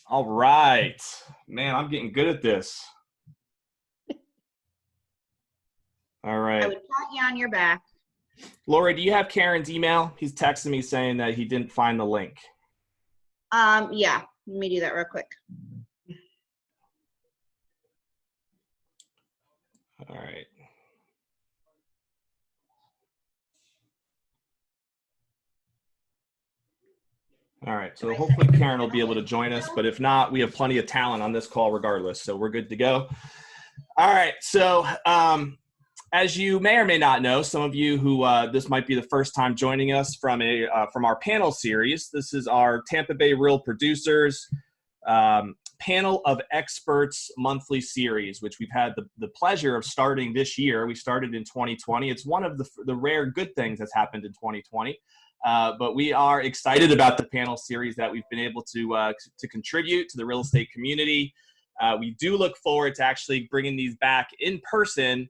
All right. Man, I'm getting good at this. All right. I would pat you on your back. Lori, do you have Karen's email? He's texting me saying that he didn't find the link. Yeah, let me do that real quick. All right. All right, so hopefully Karen will be able to join us, but if not, we have plenty of talent on this call regardless, so we're good to go. All right, so as you may or may not know, some of you who this might be the first time joining us from our panel series. This is our Tampa Bay Real Producers Panel of Experts monthly series, which we've had the pleasure of starting this year. We started in 2020. It's one of the rare good things that's happened in 2020. But we are excited about the panel series that we've been able to contribute to the real estate community. We do look forward to actually bringing these back in person,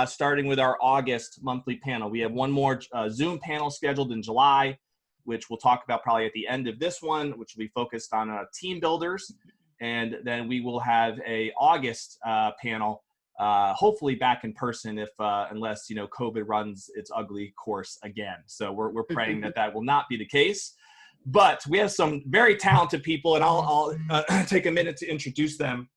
starting with our August monthly panel. We have one more Zoom panel scheduled in July, which we'll talk about probably at the end of this one, which will be focused on team builders. And then we will have a August panel, hopefully back in person, if unless COVID runs its ugly course again. So we're praying that will not be the case. But we have some very talented people, and I'll take a minute to introduce them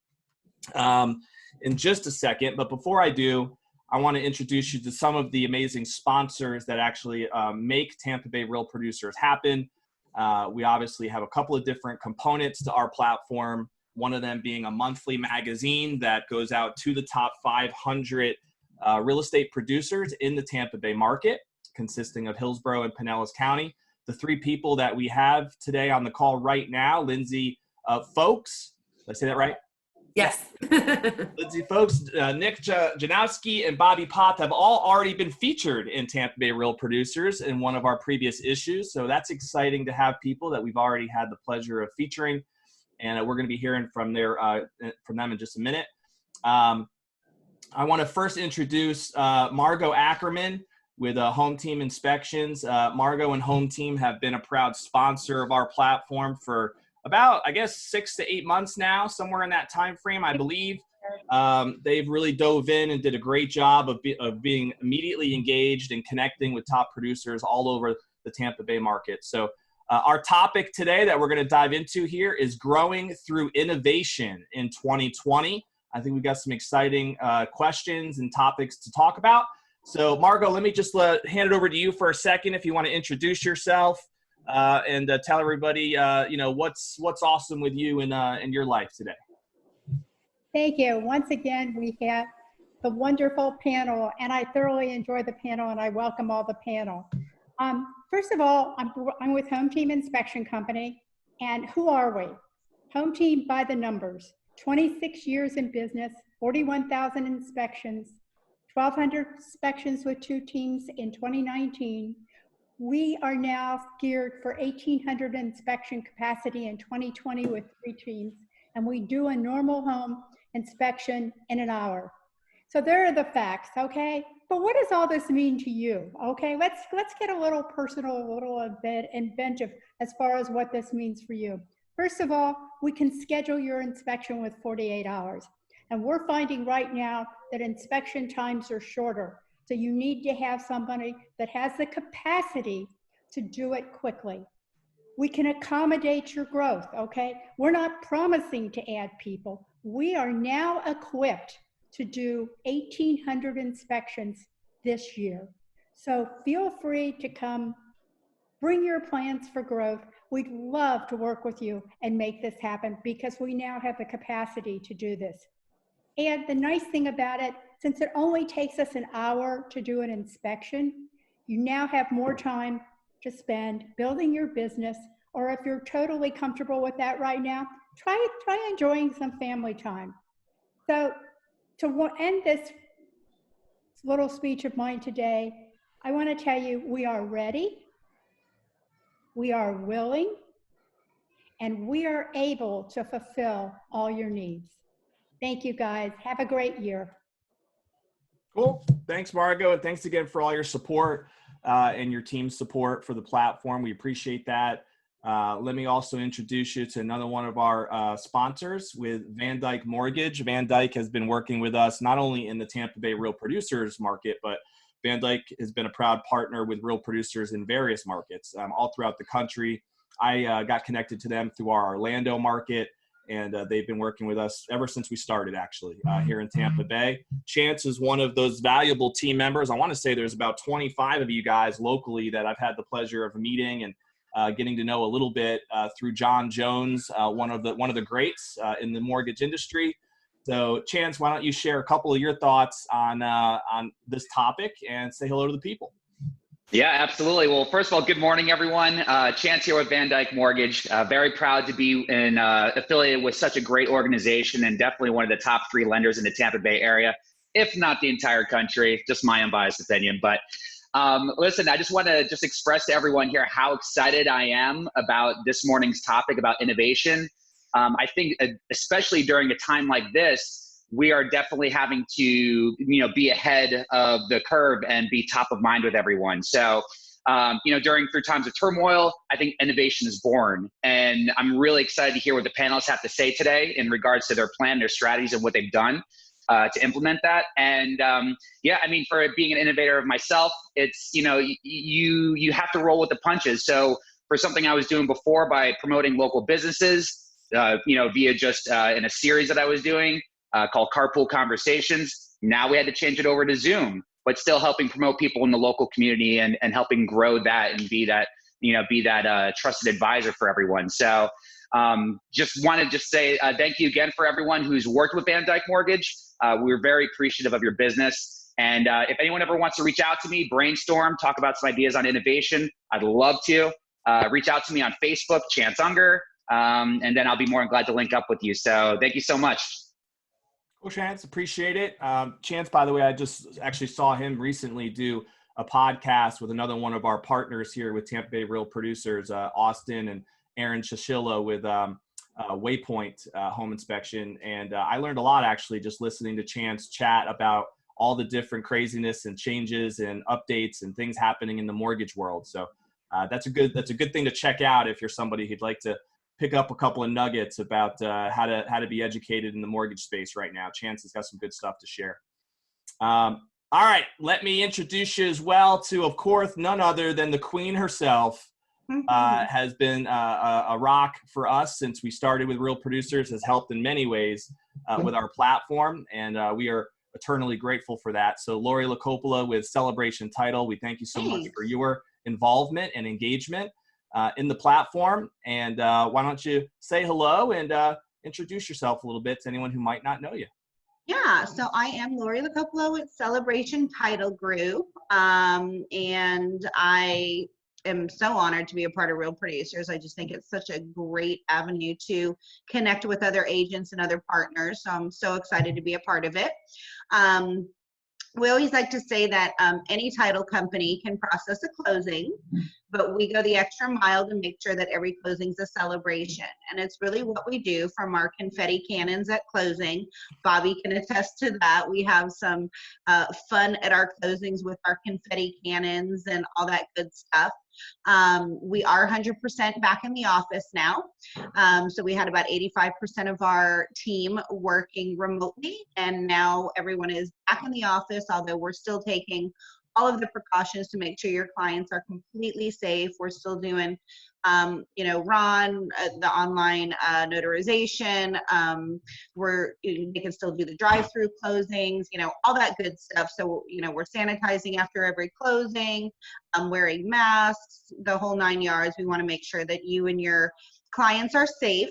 in just a second. But before I do, I want to introduce you to some of the amazing sponsors that actually make Tampa Bay Real Producers happen. We obviously have a couple of different components to our platform, one of them being a monthly magazine that goes out to the top 500 real estate producers in the Tampa Bay market, consisting of Hillsborough and Pinellas County. The three people that we have today on the call right now, Lindsey Fowkes, did I say that right? Yes. Lindsey Fowkes, Nick Janovsky, and Bobby Poth have all already been featured in Tampa Bay Real Producers in one of our previous issues. So that's exciting to have people that we've already had the pleasure of featuring. And we're going to be hearing from them in just a minute. I want to first introduce Margot Ackerman with Home Team Inspections. Margot and Home Team have been a proud sponsor of our platform for about, I guess, 6 to 8 months now, somewhere in that time frame, I believe. They've really dove in and did a great job of being immediately engaged and connecting with top producers all over the Tampa Bay market. So our topic today that we're going to dive into here is growing through innovation in 2020. I think we've got some exciting questions and topics to talk about. So Margot, let me just hand it over to you for a second if you want to introduce yourself. And tell everybody, what's awesome with you in your life today. Thank you. Once again, we have the wonderful panel, and I thoroughly enjoy the panel, and I welcome all the panel. First of all, I'm with Home Team Inspection Company, and who are we? Home Team by the numbers, 26 years in business, 41,000 inspections, 1,200 inspections with 2 teams in 2019. We are now geared for 1,800 inspection capacity in 2020 with 3 teams, and we do a normal home inspection in an hour. So there are the facts, okay? But what does all this mean to you? Okay, let's get a little personal, a little inventive as far as what this means for you. First of all, we can schedule your inspection with 48 hours. And we're finding right now that inspection times are shorter. So you need to have somebody that has the capacity to do it quickly. We can accommodate your growth, okay? We're not promising to add people. We are now equipped to do 1,800 inspections this year. So feel free to come, bring your plans for growth. We'd love to work with you and make this happen because we now have the capacity to do this. And the nice thing about it, since it only takes us an hour to do an inspection, you now have more time to spend building your business, or if you're totally comfortable with that right now, try enjoying some family time. So to end this little speech of mine today, I want to tell you we are ready, we are willing, and we are able to fulfill all your needs. Thank you, guys. Have a great year. Cool. Thanks, Margot, and thanks again for all your support and your team's support for the platform. We appreciate that. Let me also introduce you to another one of our sponsors with Van Dyke Mortgage. Van Dyke has been working with us not only in the Tampa Bay Real Producers market, but Van Dyke has been a proud partner with Real Producers in various markets all throughout the country. I got connected to them through our Orlando market, and they've been working with us ever since we started, actually, here in Tampa Bay. Chance is one of those valuable team members. I want to say there's about 25 of you guys locally that I've had the pleasure of meeting and getting to know a little bit through John Jones, one of the greats in the mortgage industry. So, Chance, why don't you share a couple of your thoughts on this topic and say hello to the people? Yeah, absolutely. Well, first of all, good morning, everyone. Chance here with Van Dyke Mortgage. Very proud to be affiliated with such a great organization and definitely one of the top 3 lenders in the Tampa Bay area, if not the entire country, just my unbiased opinion. But listen, I just want to express to everyone here how excited I am about this morning's topic about innovation. I think especially during a time like this, we are definitely having to, be ahead of the curve and be top of mind with everyone. So, through times of turmoil, I think innovation is born. And I'm really excited to hear what the panelists have to say today in regards to their plan, their strategies, and what they've done to implement that. And for being an innovator of myself, it's, you have to roll with the punches. So for something I was doing before by promoting local businesses, via just in a series that I was doing, called Carpool Conversations. Now we had to change it over to Zoom, but still helping promote people in the local community and helping grow that and be that trusted advisor for everyone. So just wanted to say thank you again for everyone who's worked with Van Dyke Mortgage. We're very appreciative of your business. And if anyone ever wants to reach out to me, brainstorm, talk about some ideas on innovation, I'd love to. Reach out to me on Facebook, Chance Unger, and then I'll be more than glad to link up with you. So thank you so much. Cool, Chance. Appreciate it. Chance, by the way, I just actually saw him recently do a podcast with another one of our partners here with Tampa Bay Real Producers, Austin and Aaron Shashilla with Waypoint Home Inspection. And I learned a lot, actually, just listening to Chance chat about all the different craziness and changes and updates and things happening in the mortgage world. So that's a good thing to check out if you're somebody who'd like to pick up a couple of nuggets about how to be educated in the mortgage space right now. Chance has got some good stuff to share. All right, let me introduce you as well to, of course, none other than the queen herself. Has been a rock for us since we started with Real Producers, has helped in many ways with our platform, and we are eternally grateful for that. So Lori LaCoppola with Celebration Title, we thank you so much for your involvement and engagement in the platform. And why don't you say hello and introduce yourself a little bit to anyone who might not know you. Yeah, so I am Lori LaCoppola with Celebration Title Group, and I am so honored to be a part of Real Producers. I just think it's such a great avenue to connect with other agents and other partners, so I'm so excited to be a part of it. We always like to say that any title company can process a closing, but we go the extra mile to make sure that every closing is a celebration. And it's really what we do, from our confetti cannons at closing. Bobby can attest to that. We have some fun at our closings with our confetti cannons and all that good stuff. We are 100% back in the office now. So we had about 85% of our team working remotely, and now everyone is back in the office, although we're still taking all of the precautions to make sure your clients are completely safe. We're still doing, Ron, the online notarization. They can still do the drive-through closings, all that good stuff. So, we're sanitizing after every closing, wearing masks, the whole 9 yards. We want to make sure that you and your clients are safe.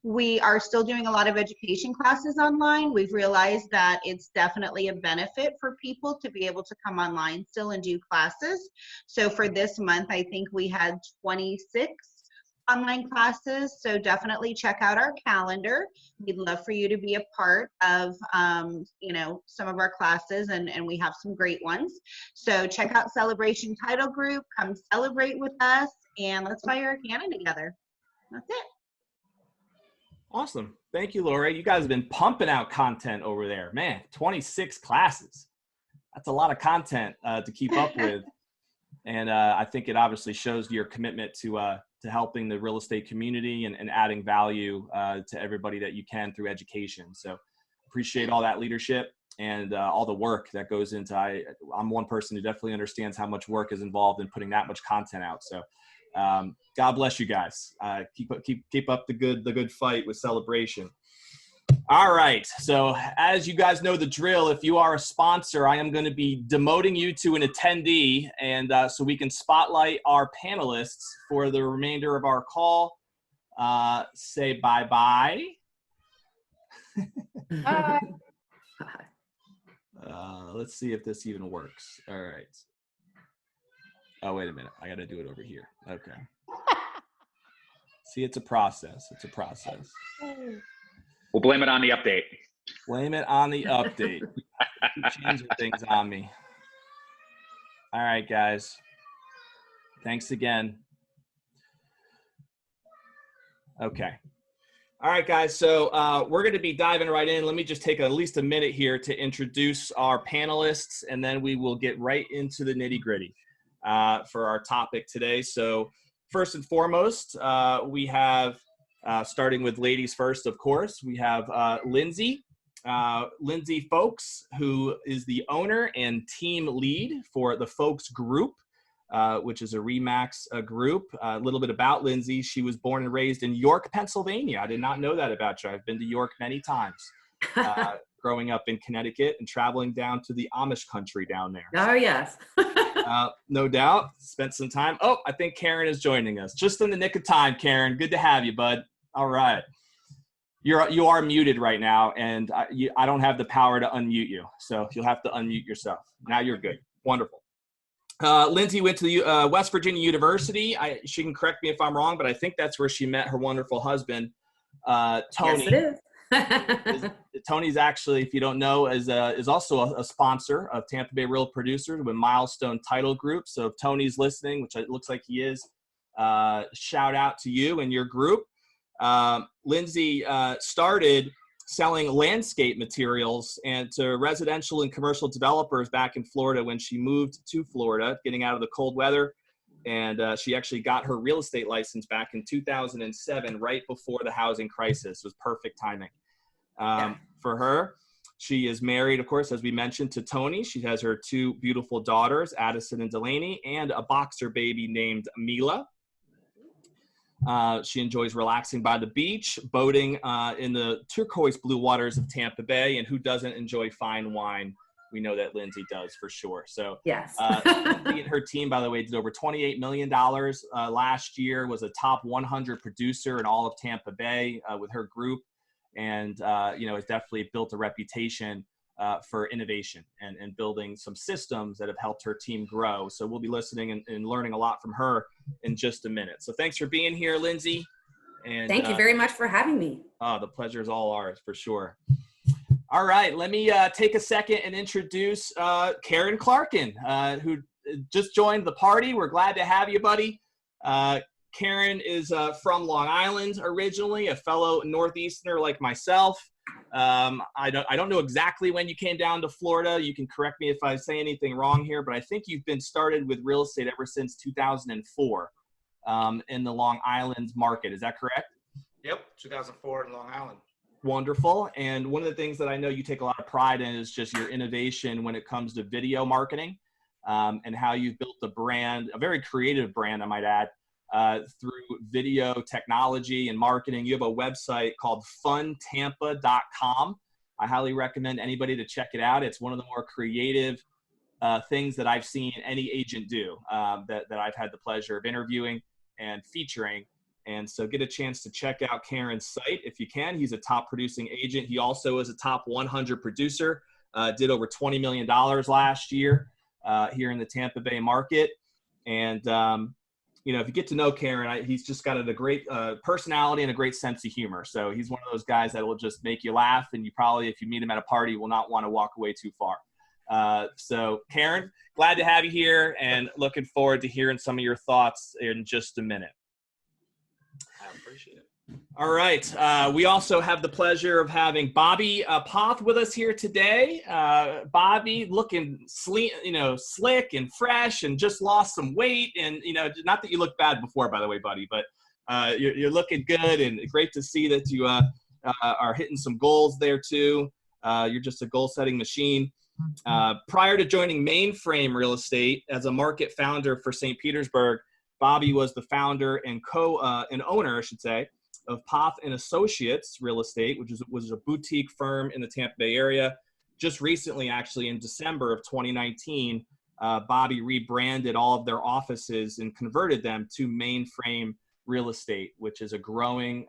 We are still doing a lot of education classes online. We've realized that it's definitely a benefit for people to be able to come online still and do classes. So for this month, I think we had 26 online classes. So definitely check out our calendar. We'd love for you to be a part of, some of our classes, and we have some great ones. So check out Celebration Title Group, come celebrate with us, and let's fire a cannon together. That's it. Awesome. Thank you, Lori. You guys have been pumping out content over there. Man, 26 classes. That's a lot of content to keep up with. And I think it obviously shows your commitment to helping the real estate community and adding value to everybody that you can through education. So appreciate all that leadership and all the work that goes into. I'm one person who definitely understands how much work is involved in putting that much content out. So God bless you guys. Keep up the good fight with celebration. All right. So as you guys know the drill, if you are a sponsor, I am going to be demoting you to an attendee, and so we can spotlight our panelists for the remainder of our call. Say bye-bye. Bye. Let's see if this even works. All right. Oh, wait a minute. I got to do it over here. Okay. See, it's a process. It's a process. We'll blame it on the update. Blame it on the update. Keep changing things on me. All right, guys. Thanks again. Okay. All right, guys. So we're going to be diving right in. Let me just take at least a minute here to introduce our panelists, and then we will get right into the nitty-gritty for our topic today. So first and foremost, we have, starting with ladies first, of course, we have Lindsey Fowkes, who is the owner and team lead for the Fowkes Group, which is a RE/MAX group. A little bit about Lindsey. She was born and raised in York, Pennsylvania. I did not know that about you. I've been to York many times, growing up in Connecticut and traveling down to the Amish country down there. Oh, yes. No doubt. Spent some time. Oh, I think Kerin is joining us. Just in the nick of time, Kerin. Good to have you, bud. All right. You are muted right now, and I don't have the power to unmute you, so you'll have to unmute yourself. Now you're good. Wonderful. Lindsey went to the West Virginia University. She can correct me if I'm wrong, but I think that's where she met her wonderful husband, Tony. Yes, it is. Tony's actually, if you don't know, is also a sponsor of Tampa Bay Real Producers with Milestone Title Group. So if Tony's listening, which it looks like he is, shout out to you and your group. Lindsey started selling landscape materials and to residential and commercial developers back in Florida when she moved to Florida, getting out of the cold weather. And she actually got her real estate license back in 2007, right before the housing crisis. It was perfect timing for her. She is married, of course, as we mentioned, to Tony. She has her two beautiful daughters, Addison and Delaney, and a boxer baby named Mila. She enjoys relaxing by the beach, boating in the turquoise blue waters of Tampa Bay, and who doesn't enjoy fine wine? We know that Lindsey does for sure. So Yes. Lindsey and her team, by the way, did over $28 million last year, was a top 100 producer in all of Tampa Bay with her group, and has definitely built a reputation for innovation and building some systems that have helped her team grow. So we'll be listening and learning a lot from her in just a minute. So thanks for being here, Lindsey. And Thank you very much for having me. Oh, the pleasure is all ours for sure. All right, let me take a second and introduce Kerin Clarkin, who just joined the party. We're glad to have you, buddy. Kerin is from Long Island originally, a fellow Northeasterner like myself. I don't know exactly when you came down to Florida. You can correct me if I say anything wrong here, but I think you've been started with real estate ever since 2004 in the Long Island market. Is that correct? Yep, 2004 in Long Island. Wonderful. And one of the things that I know you take a lot of pride in is just your innovation when it comes to video marketing and how you've built the brand, a very creative brand, I might add, through video technology and marketing. You have a website called funtampa.com. I highly recommend anybody to check it out. It's one of the more creative things that I've seen any agent do that I've had the pleasure of interviewing and featuring. And so get a chance to check out Kerin's site if you can. He's a top producing agent. He also is a top 100 producer, did over $20 million last year here in the Tampa Bay market. And, if you get to know Kerin, he's just got a great personality and a great sense of humor. So he's one of those guys that will just make you laugh. And you probably, if you meet him at a party, will not want to walk away too far. So Kerin, glad to have you here and looking forward to hearing some of your thoughts in just a minute. Appreciate it. All right. We also have the pleasure of having Bobby Poth with us here today. Bobby looking slick and fresh and just lost some weight. And, not that you looked bad before, by the way, buddy, but you're looking good and great to see that you are hitting some goals there too. You're just a goal-setting machine. Prior to joining Mainframe Real Estate as a market founder for St. Petersburg, Bobby was the founder and owner, I should say, of Poth and Associates Real Estate, which was a boutique firm in the Tampa Bay area. Just recently, actually, in December of 2019, Bobby rebranded all of their offices and converted them to Mainframe Real Estate, which is a growing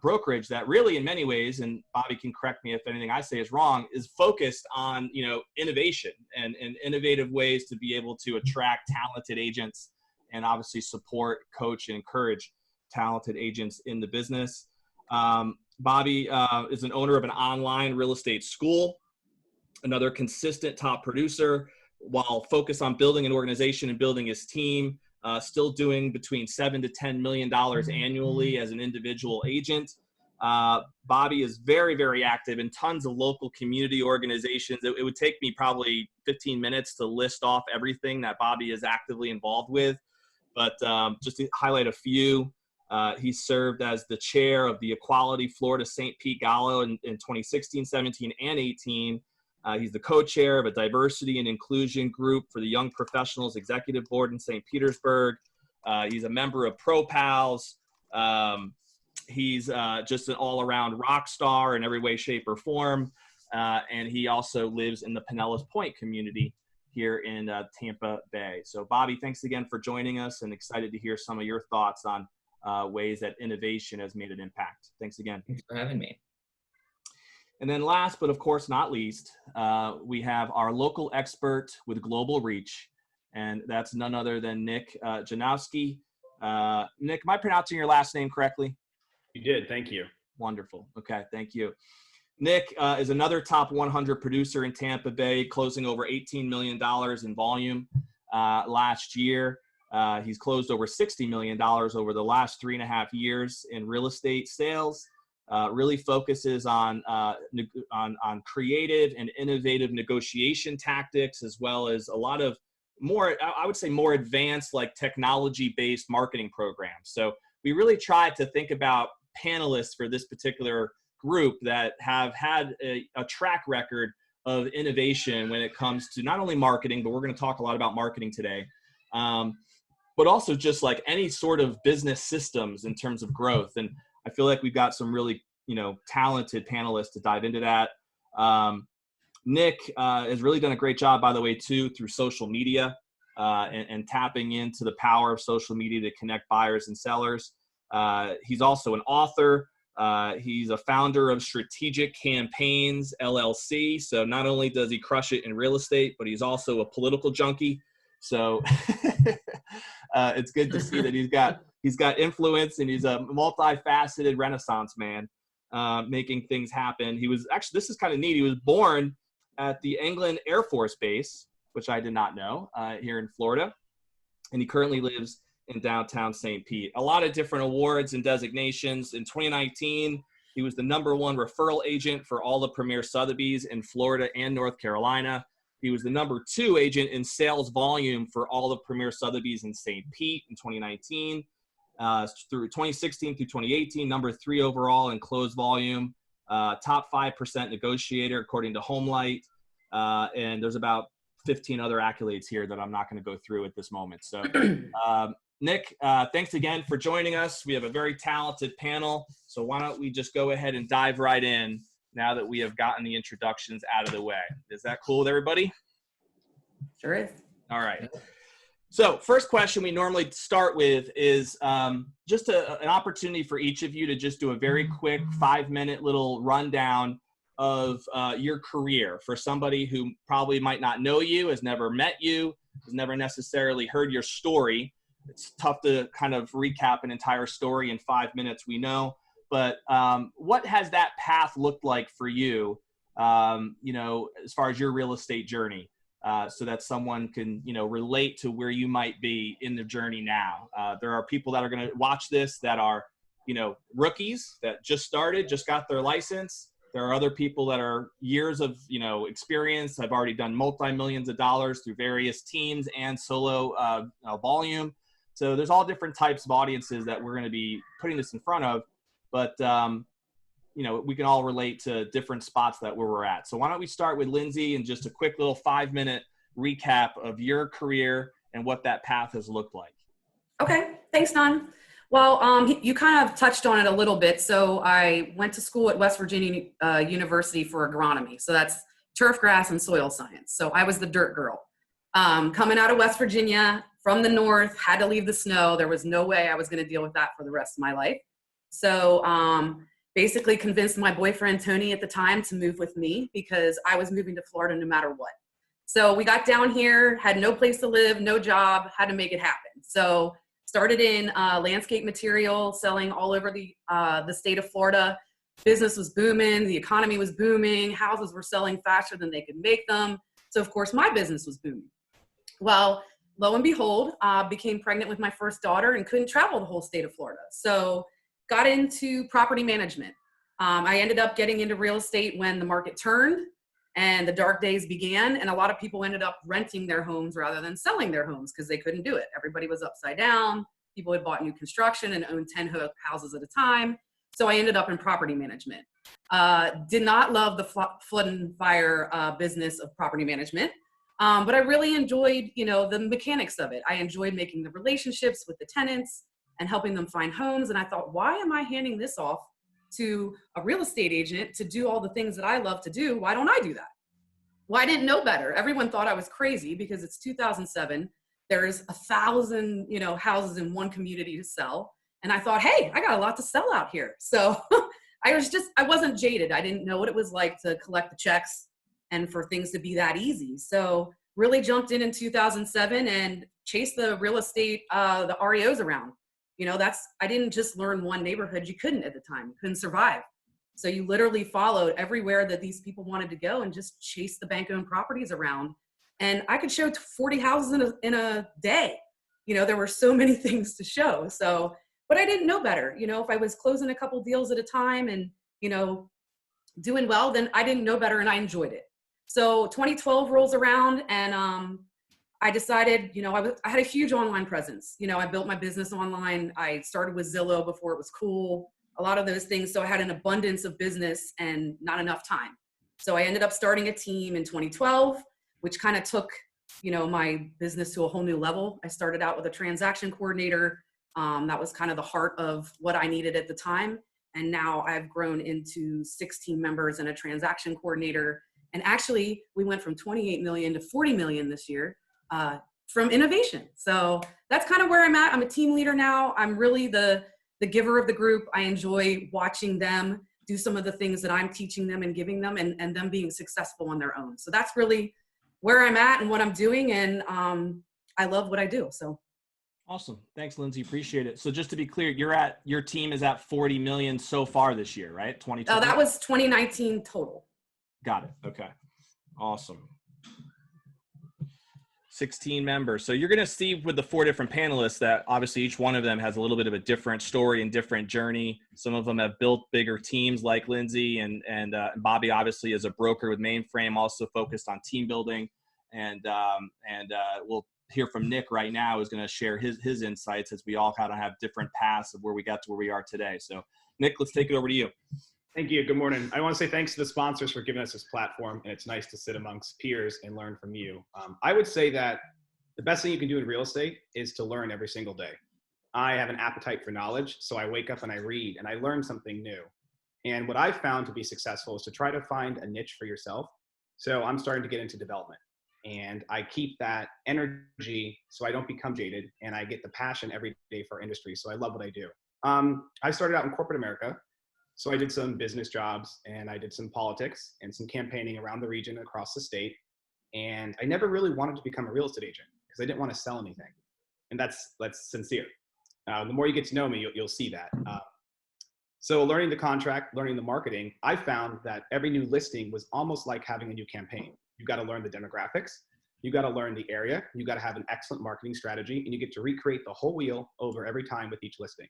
brokerage that really, in many ways, and Bobby can correct me if anything I say is wrong, is focused on innovation and innovative ways to be able to attract talented agents and obviously support, coach, and encourage talented agents in the business. Bobby is an owner of an online real estate school, another consistent top producer, while focused on building an organization and building his team, still doing between $7 to $10 million annually as an individual agent. Bobby is very, very active in tons of local community organizations. It would take me probably 15 minutes to list off everything that Bobby is actively involved with, but just to highlight a few. He served as the chair of the Equality Florida St. Pete Gala in 2016, 17, and 18. He's the co-chair of a diversity and inclusion group for the Young Professionals Executive Board in St. Petersburg. He's a member of Pro Pals. He's just an all-around rock star in every way, shape, or form. And he also lives in the Pinellas Point community here in Tampa Bay. So, Bobby, thanks again for joining us, and excited to hear some of your thoughts on ways that innovation has made an impact. Thanks again. Thanks for having me. And then last, but of course not least, we have our local expert with global reach, and that's none other than Nick Janovsky. Nick, am I pronouncing your last name correctly? You did. Thank you. Wonderful. Okay, thank you. Nick is another top 100 producer in Tampa Bay, closing over $18 million in volume last year. He's closed over $60 million over the last 3.5 years in real estate sales. Really focuses on creative and innovative negotiation tactics, as well as a lot of more, I would say, more advanced, like technology-based marketing programs. So we really tried to think about panelists for this particular group that have had a track record of innovation when it comes to not only marketing, but we're going to talk a lot about marketing today, but also just like any sort of business systems in terms of growth. And I feel like we've got some really, talented panelists to dive into that. Nick has really done a great job, by the way, too, through social media and tapping into the power of social media to connect buyers and sellers. He's also an author. He's a founder of Strategic Campaigns, LLC. So not only does he crush it in real estate, but he's also a political junkie. So it's good to see that he's got influence, and he's a multifaceted Renaissance man, making things happen. He was actually, this is kind of neat. He was born at the England Air Force Base, which I did not know, here in Florida. And he currently lives in downtown St. Pete. A lot of different awards and designations. In 2019, he was the #1 referral agent for all the Premier Sotheby's in Florida and North Carolina. He was the #2 agent in sales volume for all the Premier Sotheby's in St. Pete in 2019. Through 2016 through 2018, #3 overall in closed volume, top 5% negotiator according to HomeLight, and there's about 15 other accolades here that I'm not going to go through at this moment. So, Nick, thanks again for joining us. We have a very talented panel, so why don't we just go ahead and dive right in now that we have gotten the introductions out of the way. Is that cool with everybody? Sure is. All right. So first question we normally start with is just an opportunity for each of you to just do a very quick 5-minute little rundown of your career for somebody who probably might not know you, has never met you, has never necessarily heard your story. It's tough to kind of recap an entire story in 5 minutes, we know. But what has that path looked like for you, as far as your real estate journey? So that someone can, relate to where you might be in the journey now. There are people that are going to watch this that are rookies that just started, just got their license. There are other people that are years of, experience. I've already done multi-millions of dollars through various teams and solo volume. So there's all different types of audiences that we're going to be putting this in front of. But, we can all relate to different spots where we're at. So why don't we start with Lindsey and just a quick little 5-minute recap of your career and what that path has looked like. Okay, thanks, Don. Well, you kind of touched on it a little bit. So I went to school at West Virginia University for agronomy. So that's turf grass and soil science. So I was the dirt girl. Coming out of West Virginia from the north, had to leave the snow. There was no way I was going to deal with that for the rest of my life. So basically convinced my boyfriend, Tony, at the time to move with me because I was moving to Florida no matter what. So we got down here, had no place to live, no job, had to make it happen. So started in landscape material, selling all over the state of Florida. Business was booming, the economy was booming, houses were selling faster than they could make them. So of course my business was booming. Well, lo and behold, became pregnant with my first daughter and couldn't travel the whole state of Florida. So got into property management. I ended up getting into real estate when the market turned and the dark days began, and a lot of people ended up renting their homes rather than selling their homes because they couldn't do it. Everybody was upside down. People had bought new construction and owned 10 houses at a time. So I ended up in property management. Did not love the flood and fire business of property management, but I really enjoyed, the mechanics of it. I enjoyed making the relationships with the tenants and helping them find homes. And I thought, why am I handing this off to a real estate agent to do all the things that I love to do? Why don't I do that? Well, I didn't know better. Everyone thought I was crazy because it's 2007. There's 1,000, houses in one community to sell. And I thought, hey, I got a lot to sell out here. So I wasn't jaded. I didn't know what it was like to collect the checks and for things to be that easy. So really jumped in 2007 and chased the real estate, the REOs around. I didn't just learn one neighborhood. You couldn't at the time. You couldn't survive. So you literally followed everywhere that these people wanted to go and just chase the bank-owned properties around. And I could show 40 houses in a day. There were so many things to show. So, but I didn't know better. If I was closing a couple deals at a time and, doing well, then I didn't know better and I enjoyed it. So 2012 rolls around and I decided, I had a huge online presence. I built my business online. I started with Zillow before it was cool, a lot of those things. So I had an abundance of business and not enough time. So I ended up starting a team in 2012, which kind of took, my business to a whole new level. I started out with a transaction coordinator. That was kind of the heart of what I needed at the time. And now I've grown into 16 members and a transaction coordinator. And actually we went from 28 million to 40 million this year. From innovation. So that's kind of where I'm at. I'm a team leader now. I'm really the giver of the group. I enjoy watching them do some of the things that I'm teaching them and giving them and them being successful on their own. So that's really where I'm at and what I'm doing. And I love what I do. So. Awesome. Thanks, Lindsey. Appreciate it. So just to be clear, your team is at 40 million so far this year, right? 2020. That was 2019 total. Got it. Okay. Awesome. 16 members. So you're going to see with the 4 different panelists that obviously each one of them has a little bit of a different story and different journey. Some of them have built bigger teams like Lindsey and Bobby obviously is a broker with Mainframe, also focused on team building. And we'll hear from Nick right now, who's going to share his insights as we all kind of have different paths of where we got to where we are today. So Nick, let's take it over to you. Thank you. Good morning. I want to say thanks to the sponsors for giving us this platform, and it's nice to sit amongst peers and learn from you. I would say that the best thing you can do in real estate is to learn every single day. I have an appetite for knowledge, so I wake up and I read and I learn something new. And what I've found to be successful is to try to find a niche for yourself. So I'm starting to get into development, and I keep that energy so I don't become jaded, and I get the passion every day for our industry. So I love what I do. I started out in corporate America. So I did some business jobs and I did some politics and some campaigning around the region across the state. And I never really wanted to become a real estate agent because I didn't want to sell anything. And that's sincere. The more you get to know me, you'll see that. So learning the contract, learning the marketing, I found that every new listing was almost like having a new campaign. You got to learn the demographics. You got to learn the area. You got to have an excellent marketing strategy, and you get to recreate the whole wheel over every time with each listing.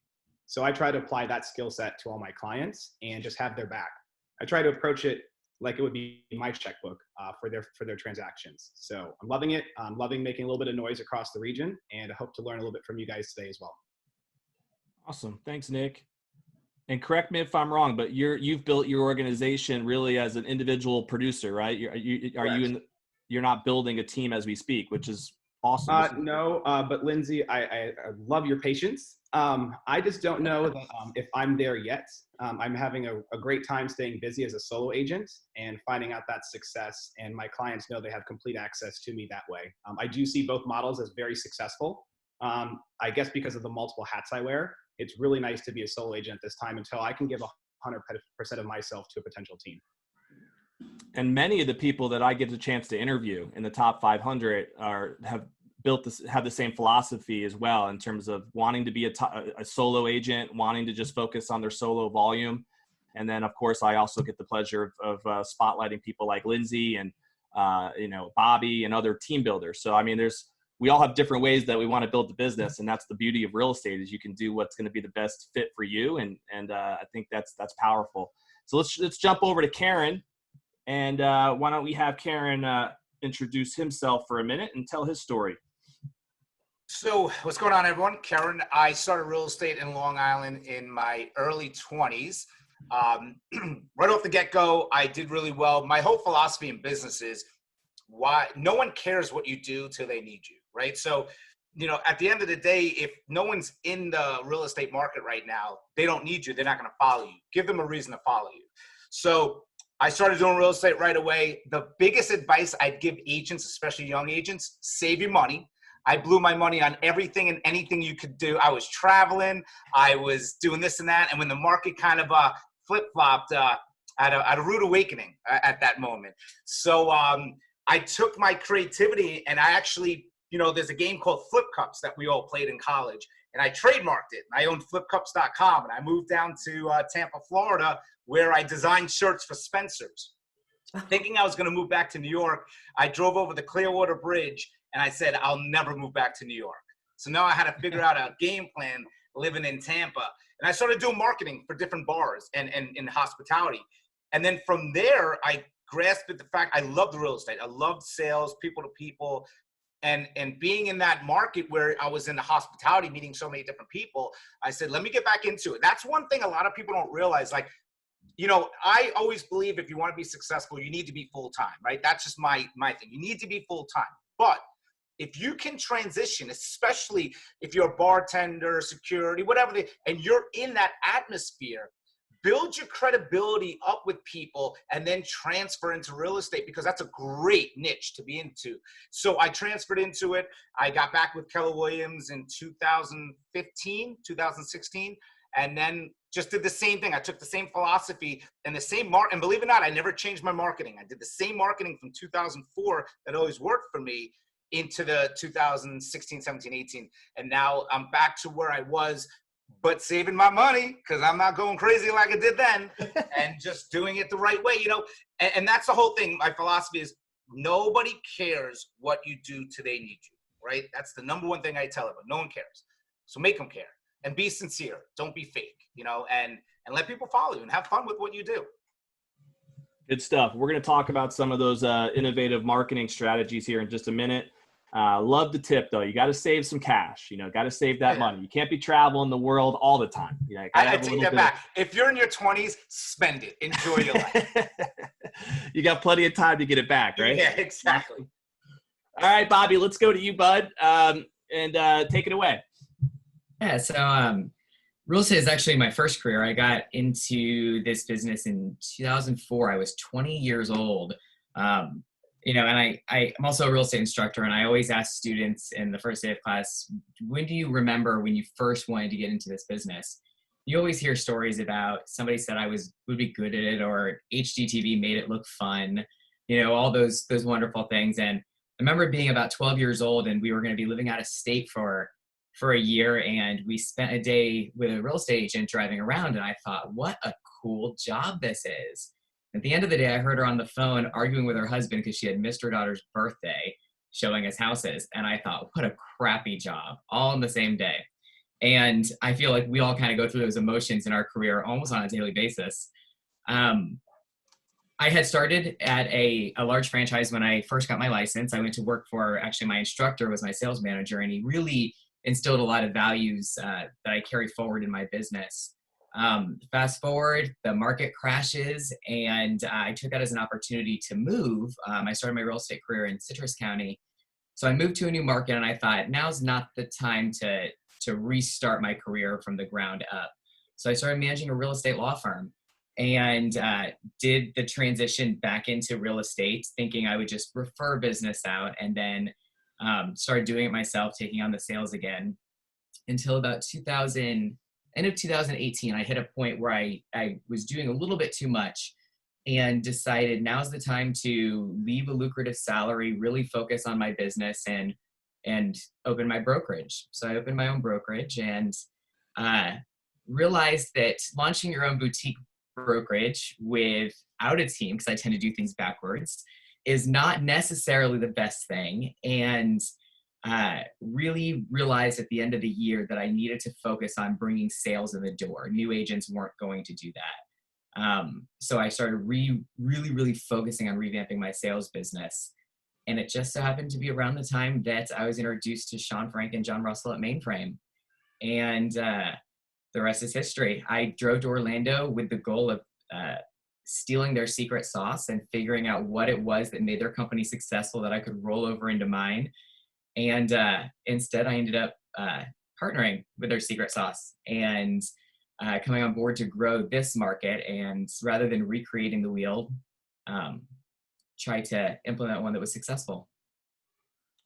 So I try to apply that skill set to all my clients and just have their back. I try to approach it like it would be my checkbook for their transactions. So I'm loving it. I'm loving making a little bit of noise across the region, and I hope to learn a little bit from you guys today as well. Awesome. Thanks, Nick. And correct me if I'm wrong, but you've built your organization really as an individual producer, right? You're not building a team as we speak, which is awesome. No, but Lindsey, I love your patience. I just don't know that, if I'm there yet. I'm having a great time staying busy as a solo agent and finding out that success, and my clients know they have complete access to me that way. I do see both models as very successful. I guess because of the multiple hats I wear, it's really nice to be a solo agent at this time until I can give 100% of myself to a potential team. And many of the people that I get the chance to interview in the top 500 have the same philosophy as well, in terms of wanting to be a solo agent, wanting to just focus on their solo volume. And then of course I also get the pleasure of spotlighting people like Lindsey and Bobby and other team builders. So I mean, we all have different ways that we want to build the business, and that's the beauty of real estate, is you can do what's going to be the best fit for you. And I think that's powerful. So let's jump over to Kerin, and why don't we have Kerin introduce himself for a minute and tell his story. So what's going on, everyone? Kerin. I started real estate in Long Island in my early 20s. Right off the get-go, I did really well. My whole philosophy in business is why no one cares what you do till they need you, right? So, at the end of the day, if no one's in the real estate market right now, they don't need you. They're not going to follow you. Give them a reason to follow you. So I started doing real estate right away. The biggest advice I'd give agents, especially young agents, save your money. I blew my money on everything and anything you could do. I was traveling. I was doing this and that. And when the market kind of flip-flopped, I had a rude awakening at that moment. So I took my creativity, and I actually, there's a game called Flip Cups that we all played in college, and I trademarked it. I owned flipcups.com, and I moved down to Tampa, Florida, where I designed shirts for Spencer's. Thinking I was going to move back to New York, I drove over the Clearwater Bridge, and I said, I'll never move back to New York. So now I had to figure out a game plan living in Tampa. And I started doing marketing for different bars and in hospitality. And then from there, I grasped at the fact I loved real estate. I loved sales, people to people. And being in that market where I was in the hospitality, meeting so many different people, I said, let me get back into it. That's one thing a lot of people don't realize. Like, I always believe if you want to be successful, you need to be full-time, right? That's just my thing. You need to be full-time. But if you can transition, especially if you're a bartender, security, whatever, and you're in that atmosphere, build your credibility up with people and then transfer into real estate, because that's a great niche to be into. So I transferred into it. I got back with Keller Williams in 2015, 2016, and then just did the same thing. I took the same philosophy and the same and believe it or not, I never changed my marketing. I did the same marketing from 2004 that always worked for me into the 2016, 17, 18. And now I'm back to where I was, but saving my money, because I'm not going crazy like I did then, and just doing it the right way, and that's the whole thing. My philosophy is nobody cares what you do till they need you, right? That's the number one thing I tell everyone. No one cares. So make them care and be sincere. Don't be fake, and let people follow you and have fun with what you do. Good stuff. We're going to talk about some of those innovative marketing strategies here in just a minute. Love the tip though. You got to save some cash, got to save that money. You can't be traveling the world all the time. I take that back. If you're in your 20s, spend it. Enjoy your life. You got plenty of time to get it back, right? Yeah, exactly. All right, Bobby, let's go to you, bud. And take it away. Yeah. So, real estate is actually my first career. I got into this business in 2004. I was 20 years old. And I'm also a real estate instructor, and I always ask students in the first day of class, when do you remember when you first wanted to get into this business? You always hear stories about somebody said would be good at it, or HGTV made it look fun, all those wonderful things. And I remember being about 12 years old, and we were going to be living out of state for a year, and we spent a day with a real estate agent driving around, and I thought, what a cool job this is. At the end of the day, I heard her on the phone arguing with her husband because she had missed her daughter's birthday, showing us houses. And I thought, what a crappy job, all in the same day. And I feel like we all kind of go through those emotions in our career almost on a daily basis. I had started at a large franchise when I first got my license. I went to work for, actually my instructor was my sales manager, and he really instilled a lot of values that I carry forward in my business. Fast forward, the market crashes, and I took that as an opportunity to move. I started my real estate career in Citrus County. So I moved to a new market, and I thought, now's not the time to restart my career from the ground up. So I started managing a real estate law firm, and did the transition back into real estate, thinking I would just refer business out, and then started doing it myself, taking on the sales again, until about end of 2018. I hit a point where I was doing a little bit too much, and decided now's the time to leave a lucrative salary, really focus on my business, and open my brokerage. So I opened my own brokerage, and realized that launching your own boutique brokerage without a team, because I tend to do things backwards, is not necessarily the best thing. And really realized at the end of the year that I needed to focus on bringing sales in the door. New agents weren't going to do that. So I started really focusing on revamping my sales business. And it just so happened to be around the time that I was introduced to Sean Frank and John Russell at Mainframe. And the rest is history. I drove to Orlando with the goal of stealing their secret sauce and figuring out what it was that made their company successful that I could roll over into mine. And instead, I ended up partnering with their secret sauce and coming on board to grow this market. And rather than recreating the wheel, try to implement one that was successful.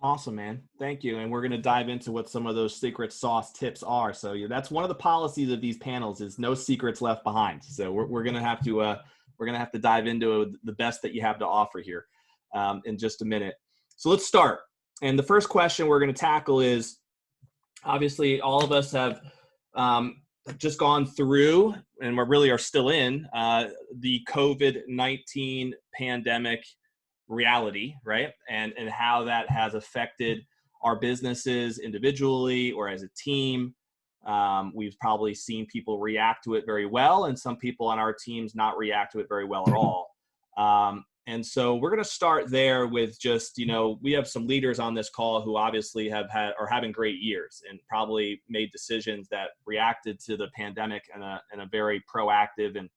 Awesome, man. Thank you. And we're going to dive into what some of those secret sauce tips are. So that's one of the policies of these panels, is no secrets left behind. So we're going to have to dive into the best that you have to offer here in just a minute. So let's start. And the first question we're going to tackle is, obviously all of us have just gone through, and we really are still in the COVID-19 pandemic reality, right? And how that has affected our businesses individually or as a team. We've probably seen people react to it very well, and some people on our teams not react to it very well at all. And so we're going to start there with just, we have some leaders on this call who obviously are having great years and probably made decisions that reacted to the pandemic in a very proactive and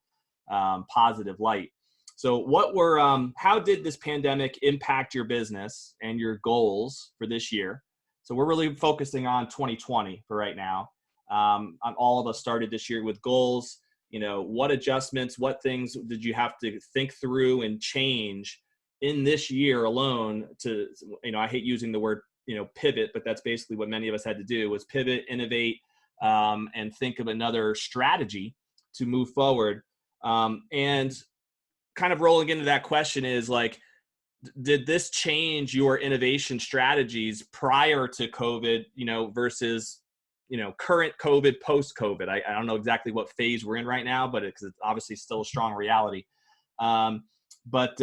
positive light. So how did this pandemic impact your business and your goals for this year? So we're really focusing on 2020 for right now. All of us started this year with goals. What adjustments, what things did you have to think through and change in this year alone to, I hate using the word, pivot, but that's basically what many of us had to do, was pivot, innovate, and think of another strategy to move forward. And kind of rolling into that question is like, did this change your innovation strategies prior to COVID, versus current COVID, post-COVID? I don't know exactly what phase we're in right now, but it's obviously still a strong reality. But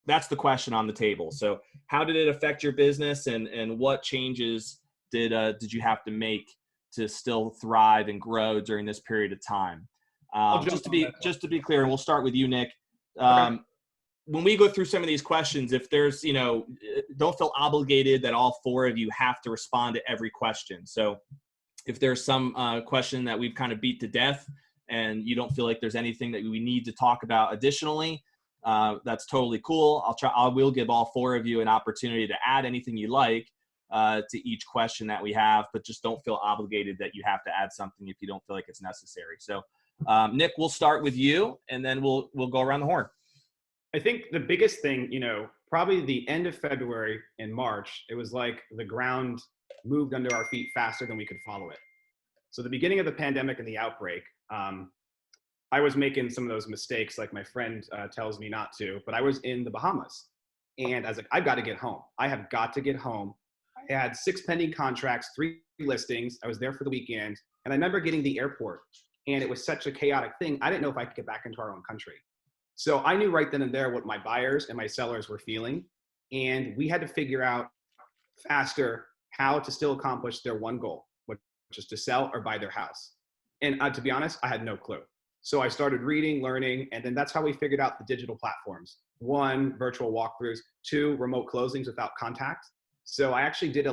that's the question on the table. So how did it affect your business, and what changes did you have to make to still thrive and grow during this period of time? Just to be clear, and we'll start with you, Nick. Okay. When we go through some of these questions, if there's, don't feel obligated that all four of you have to respond to every question. So if there's some question that we've kind of beat to death and you don't feel like there's anything that we need to talk about additionally, that's totally cool. I will give all four of you an opportunity to add anything you like to each question that we have, but just don't feel obligated that you have to add something if you don't feel like it's necessary. So Nick, we'll start with you, and then we'll go around the horn. I think the biggest thing, probably the end of February and March, it was like the ground moved under our feet faster than we could follow it. So the beginning of the pandemic and the outbreak, I was making some of those mistakes, like my friend tells me not to, but I was in the Bahamas, and I was like, I've got to get home. I have got to get home. I had 6 pending contracts, 3 listings. I was there for the weekend, and I remember getting to the airport, and it was such a chaotic thing. I didn't know if I could get back into our own country. So I knew right then and there what my buyers and my sellers were feeling. And we had to figure out faster how to still accomplish their one goal, which is to sell or buy their house. And to be honest, I had no clue. So I started reading, learning, and then that's how we figured out the digital platforms. 1, virtual walkthroughs. 2, remote closings without contact. So I actually did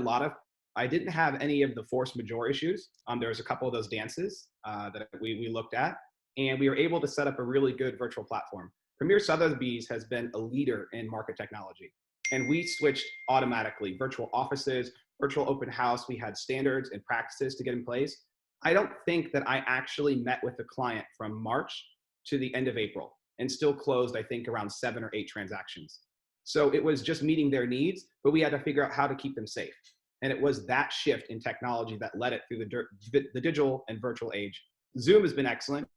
I didn't have any of the force majeure issues. There was a couple of those dances that we looked at, and we were able to set up a really good virtual platform. Premier Sotheby's has been a leader in market technology, and we switched automatically. Virtual offices, virtual open house, we had standards and practices to get in place. I don't think that I actually met with the client from March to the end of April and still closed, I think, around 7 or 8 transactions. So it was just meeting their needs, but we had to figure out how to keep them safe. And it was that shift in technology that led it through the digital and virtual age. Zoom has been excellent.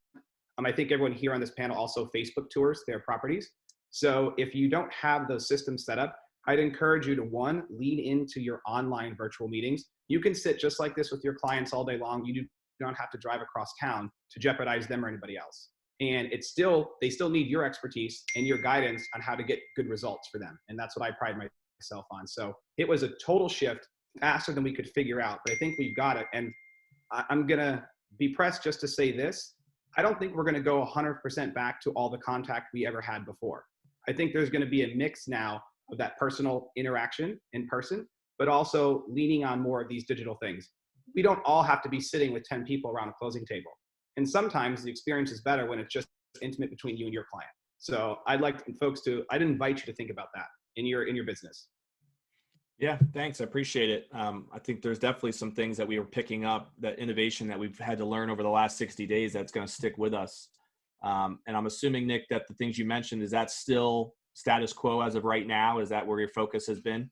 I think everyone here on this panel also Facebook tours their properties. So if you don't have those systems set up, I'd encourage you to, 1, lean into your online virtual meetings. You can sit just like this with your clients all day long. You do not have to drive across town to jeopardize them or anybody else. And they still need your expertise and your guidance on how to get good results for them. And that's what I pride myself on. So it was a total shift, faster than we could figure out, but I think we've got it. And I'm gonna be pressed just to say this. I don't think we're gonna go 100% back to all the contact we ever had before. I think there's gonna be a mix now of that personal interaction in person, but also leaning on more of these digital things. We don't all have to be sitting with 10 people around a closing table. And sometimes the experience is better when it's just intimate between you and your client. So I'd invite you to think about that in your business. Yeah, thanks. I appreciate it. I think there's definitely some things that we were picking up, that innovation that we've had to learn over the last 60 days that's going to stick with us. And I'm assuming, Nick, that the things you mentioned, is that still status quo as of right now? Is that where your focus has been?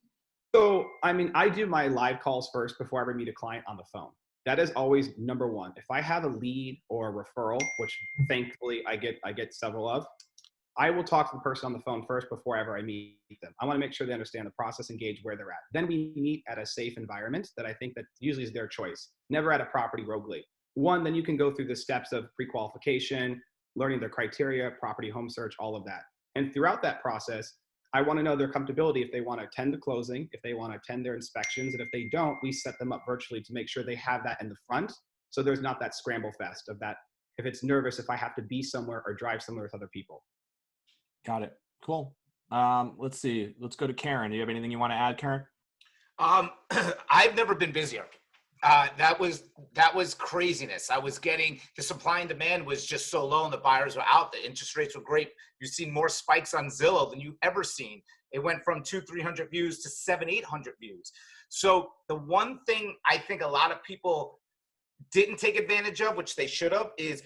So, I do my live calls first before I ever meet a client on the phone. That is always number 1. If I have a lead or a referral, which thankfully I get several of, I will talk to the person on the phone first before ever I meet them. I want to make sure they understand the process, engage where they're at. Then we meet at a safe environment that I think that usually is their choice. Never at a property roguely. 1, then you can go through the steps of pre-qualification, learning their criteria, property home search, all of that. And throughout that process, I want to know their comfortability if they want to attend the closing, if they want to attend their inspections, and if they don't, we set them up virtually to make sure they have that in the front. So there's not that scramble fest of that, if it's nervous, if I have to be somewhere or drive somewhere with other people. Got it. Cool. Let's see. Let's go to Kerin. Do you have anything you want to add, Kerin? I've never been busier. That was craziness. I was getting, the supply and demand was just so low and the buyers were out. The interest rates were great. You've seen more spikes on Zillow than you've ever seen. It went from 200-300 views to 700-800 views. So the one thing I think a lot of people didn't take advantage of, which they should have, is,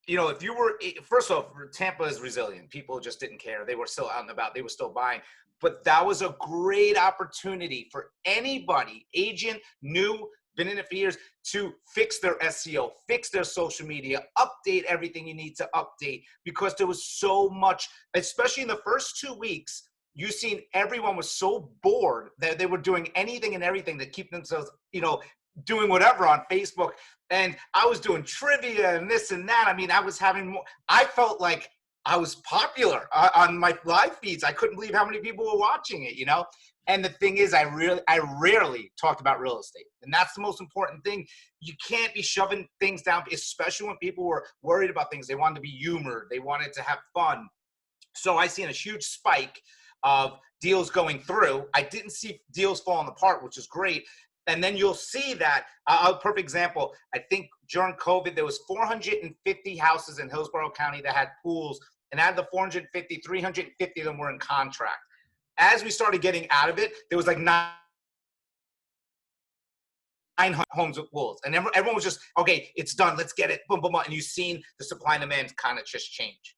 if you were, first off, Tampa is resilient. People just didn't care. They were still out and about. They were still buying. But that was a great opportunity for anybody, agent, new, been in it for years, to fix their SEO, fix their social media, update everything you need to update, because there was so much, especially in the first 2 weeks, you seen everyone was so bored that they were doing anything and everything to keep themselves, doing whatever on Facebook. And I was doing trivia and this and that. I felt like I was popular on my live feeds. I couldn't believe how many people were watching it, And the thing is, I rarely talked about real estate. And that's the most important thing. You can't be shoving things down, especially when people were worried about things. They wanted to be humored. They wanted to have fun. So I seen a huge spike of deals going through. I didn't see deals falling apart, which is great. And then you'll see that, a perfect example, I think during COVID, there was 450 houses in Hillsborough County that had pools. And out of the 450, 350 of them were in contract. As we started getting out of it, there was like 900 homes with pools. And everyone was just, okay, it's done. Let's get it. Boom, boom, boom. And you've seen the supply and demand kind of just change,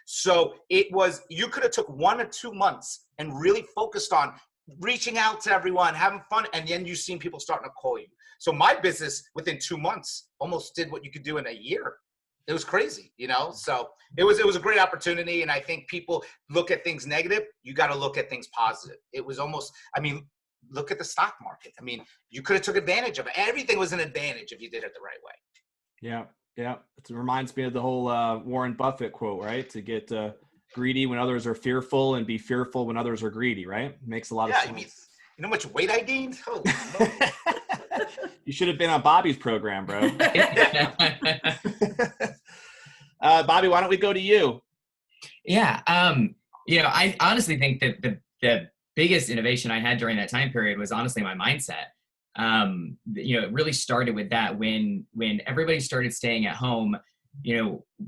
So you could have took 1 or 2 months and really focused on reaching out to everyone, having fun. And then you've seen people starting to call you. So my business within 2 months almost did what you could do in a year. It was crazy, So it was a great opportunity. And I think people look at things negative. You got to look at things positive. It was almost, look at the stock market. You could have took advantage of it. Everything was an advantage if you did it the right way. Yeah. Yeah. It reminds me of the whole Warren Buffett quote, right? To get greedy when others are fearful and be fearful when others are greedy, right? Makes a lot of sense. You know how much weight I gained? You should have been on Bobby's program, bro. Bobby, why don't we go to you? Yeah. I honestly think that the biggest innovation I had during that time period was honestly my mindset. It really started with that when everybody started staying at home.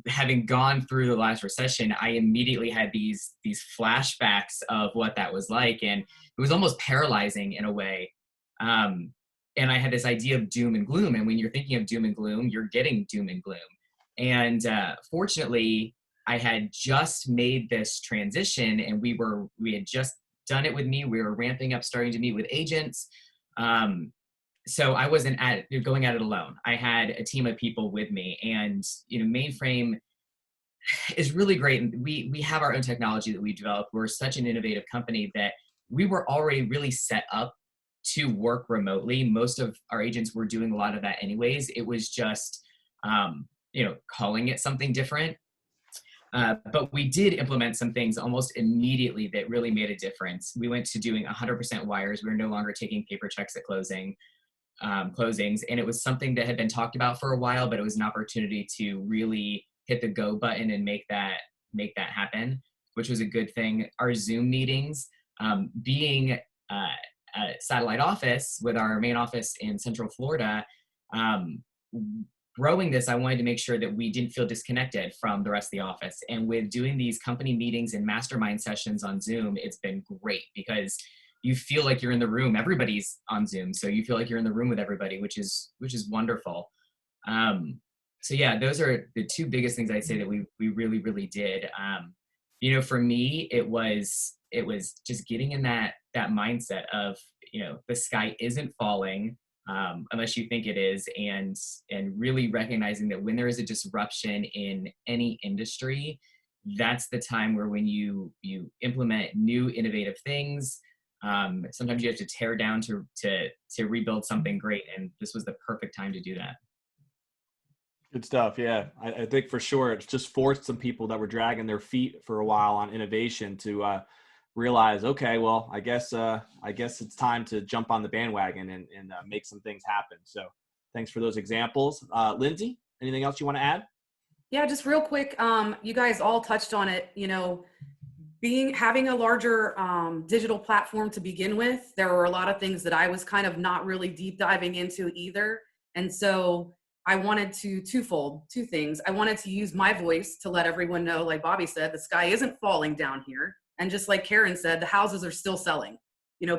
Having gone through the last recession, I immediately had these flashbacks of what that was like, and it was almost paralyzing in a way. And I had this idea of doom and gloom, and when you're thinking of doom and gloom, you're getting doom and gloom. And fortunately, I had just made this transition, and we had just done it with me. We were ramping up, starting to meet with agents. So I wasn't going at it alone. I had a team of people with me, and Mainframe is really great. And we have our own technology that we developed. We're such an innovative company that we were already really set up to work remotely. Most of our agents were doing a lot of that anyways. It was just, calling it something different. But we did implement some things almost immediately that really made a difference. We went to doing 100% wires. We were no longer taking paper checks at closings. And it was something that had been talked about for a while, but it was an opportunity to really hit the go button and make that happen, which was a good thing. Our Zoom meetings, being a satellite office with our main office in Central Florida, growing this, I wanted to make sure that we didn't feel disconnected from the rest of the office. And with doing these company meetings and mastermind sessions on Zoom, it's been great because you feel like you're in the room. Everybody's on Zoom, so you feel like you're in the room with everybody, which is wonderful. So yeah, those are the two biggest things I'd say that we really, really did. For me, it was just getting in that mindset of, the sky isn't falling unless you think it is, and really recognizing that when there is a disruption in any industry, that's the time where when you implement new innovative things, sometimes you have to tear down to rebuild something great, and this was the perfect time to do that. Good stuff. Yeah, I think for sure it's just forced some people that were dragging their feet for a while on innovation to realize, okay, well, I guess it's time to jump on the bandwagon and make some things happen. So thanks for those examples. Lindsey, anything else you want to add? Yeah, just real quick. You guys all touched on it, having a larger digital platform to begin with. There were a lot of things that I was kind of not really deep diving into either. And so I wanted two things. I wanted to use my voice to let everyone know, like Bobby said, the sky isn't falling down here. And just like Kerin said, the houses are still selling.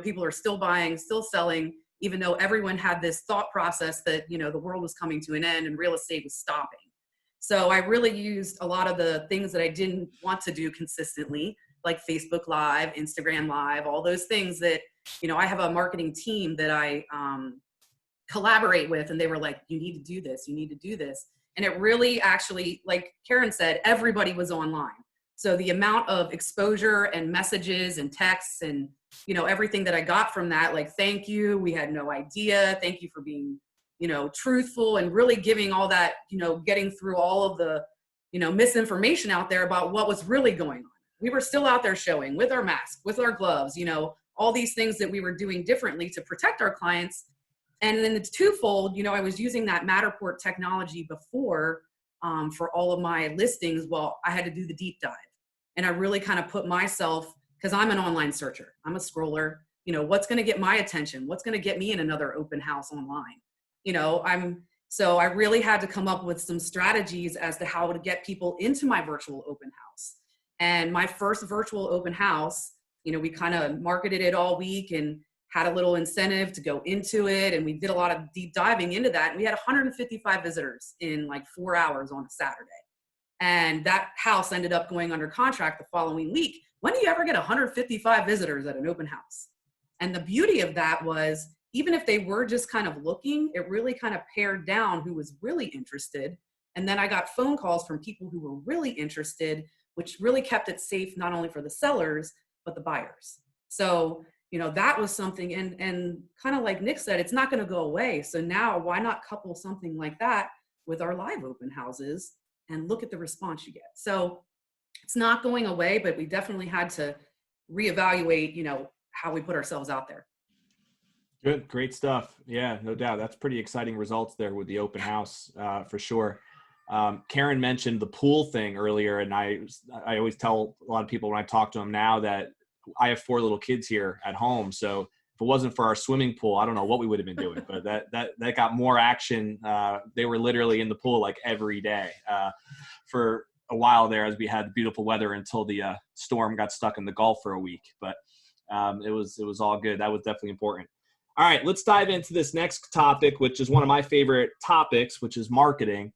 People are still buying, still selling, even though everyone had this thought process that, the world was coming to an end and real estate was stopping. So I really used a lot of the things that I didn't want to do consistently, like Facebook Live, Instagram Live, all those things that, I have a marketing team that I collaborate with, and they were like, you need to do this, you need to do this. And it really actually, like Kerin said, everybody was online. So the amount of exposure and messages and texts and, everything that I got from that, like, thank you, we had no idea, thank you for being, truthful, and really giving all that, getting through all of the, misinformation out there about what was really going on. We were still out there showing with our masks, with our gloves, all these things that we were doing differently to protect our clients. And then it's twofold, I was using that Matterport technology before for all of my listings. Well, I had to do the deep dive, and I really kind of put myself, because I'm an online searcher, I'm a scroller, what's going to get my attention? What's going to get me in another open house online? So I really had to come up with some strategies as to how to get people into my virtual open house. And my first virtual open house, we kind of marketed it all week and had a little incentive to go into it. And we did a lot of deep diving into that. And we had 155 visitors in like 4 hours on a Saturday. And that house ended up going under contract the following week. When do you ever get 155 visitors at an open house? And the beauty of that was, even if they were just kind of looking, it really kind of pared down who was really interested. And then I got phone calls from people who were really interested, which really kept it safe, not only for the sellers, but the buyers. So, that was something, and kind of like Nick said, it's not going to go away. So now why not couple something like that with our live open houses and look at the response you get? So it's not going away, but we definitely had to reevaluate, how we put ourselves out there. Good, great stuff. Yeah, no doubt. That's pretty exciting results there with the open house, for sure. Kerin mentioned the pool thing earlier, and I always tell a lot of people when I talk to them now that I have 4 little kids here at home. So if it wasn't for our swimming pool, I don't know what we would have been doing. But that got more action. They were literally in the pool like every day for a while there, as we had beautiful weather until the storm got stuck in the Gulf for a week. But it was all good. That was definitely important. All right, let's dive into this next topic, which is one of my favorite topics, which is marketing.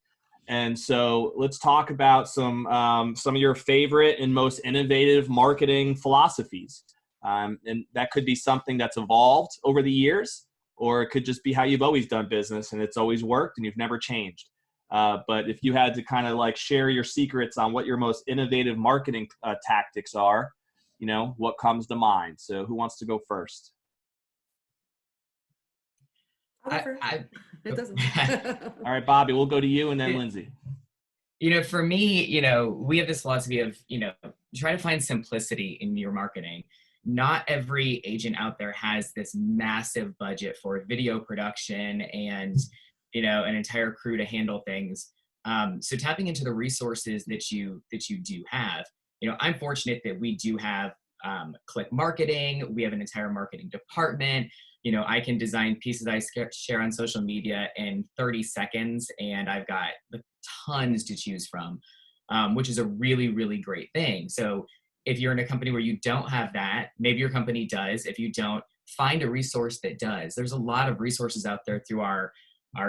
And so let's talk about some of your favorite and most innovative marketing philosophies. And that could be something that's evolved over the years, or it could just be how you've always done business and it's always worked and you've never changed. But if you had to kind of like share your secrets on what your most innovative marketing tactics are, what comes to mind? So who wants to go first? It doesn't. All right, Bobby, we'll go to you and then Lindsey. For me, we have this philosophy of, try to find simplicity in your marketing. Not every agent out there has this massive budget for video production and, an entire crew to handle things. So tapping into the resources that you do have, I'm fortunate that we do have click marketing. We have an entire marketing department. I can design pieces I share on social media in 30 seconds, and I've got tons to choose from, which is a really, really great thing. So if you're in a company where you don't have that, maybe your company does. If you don't, find a resource that does. There's a lot of resources out there through our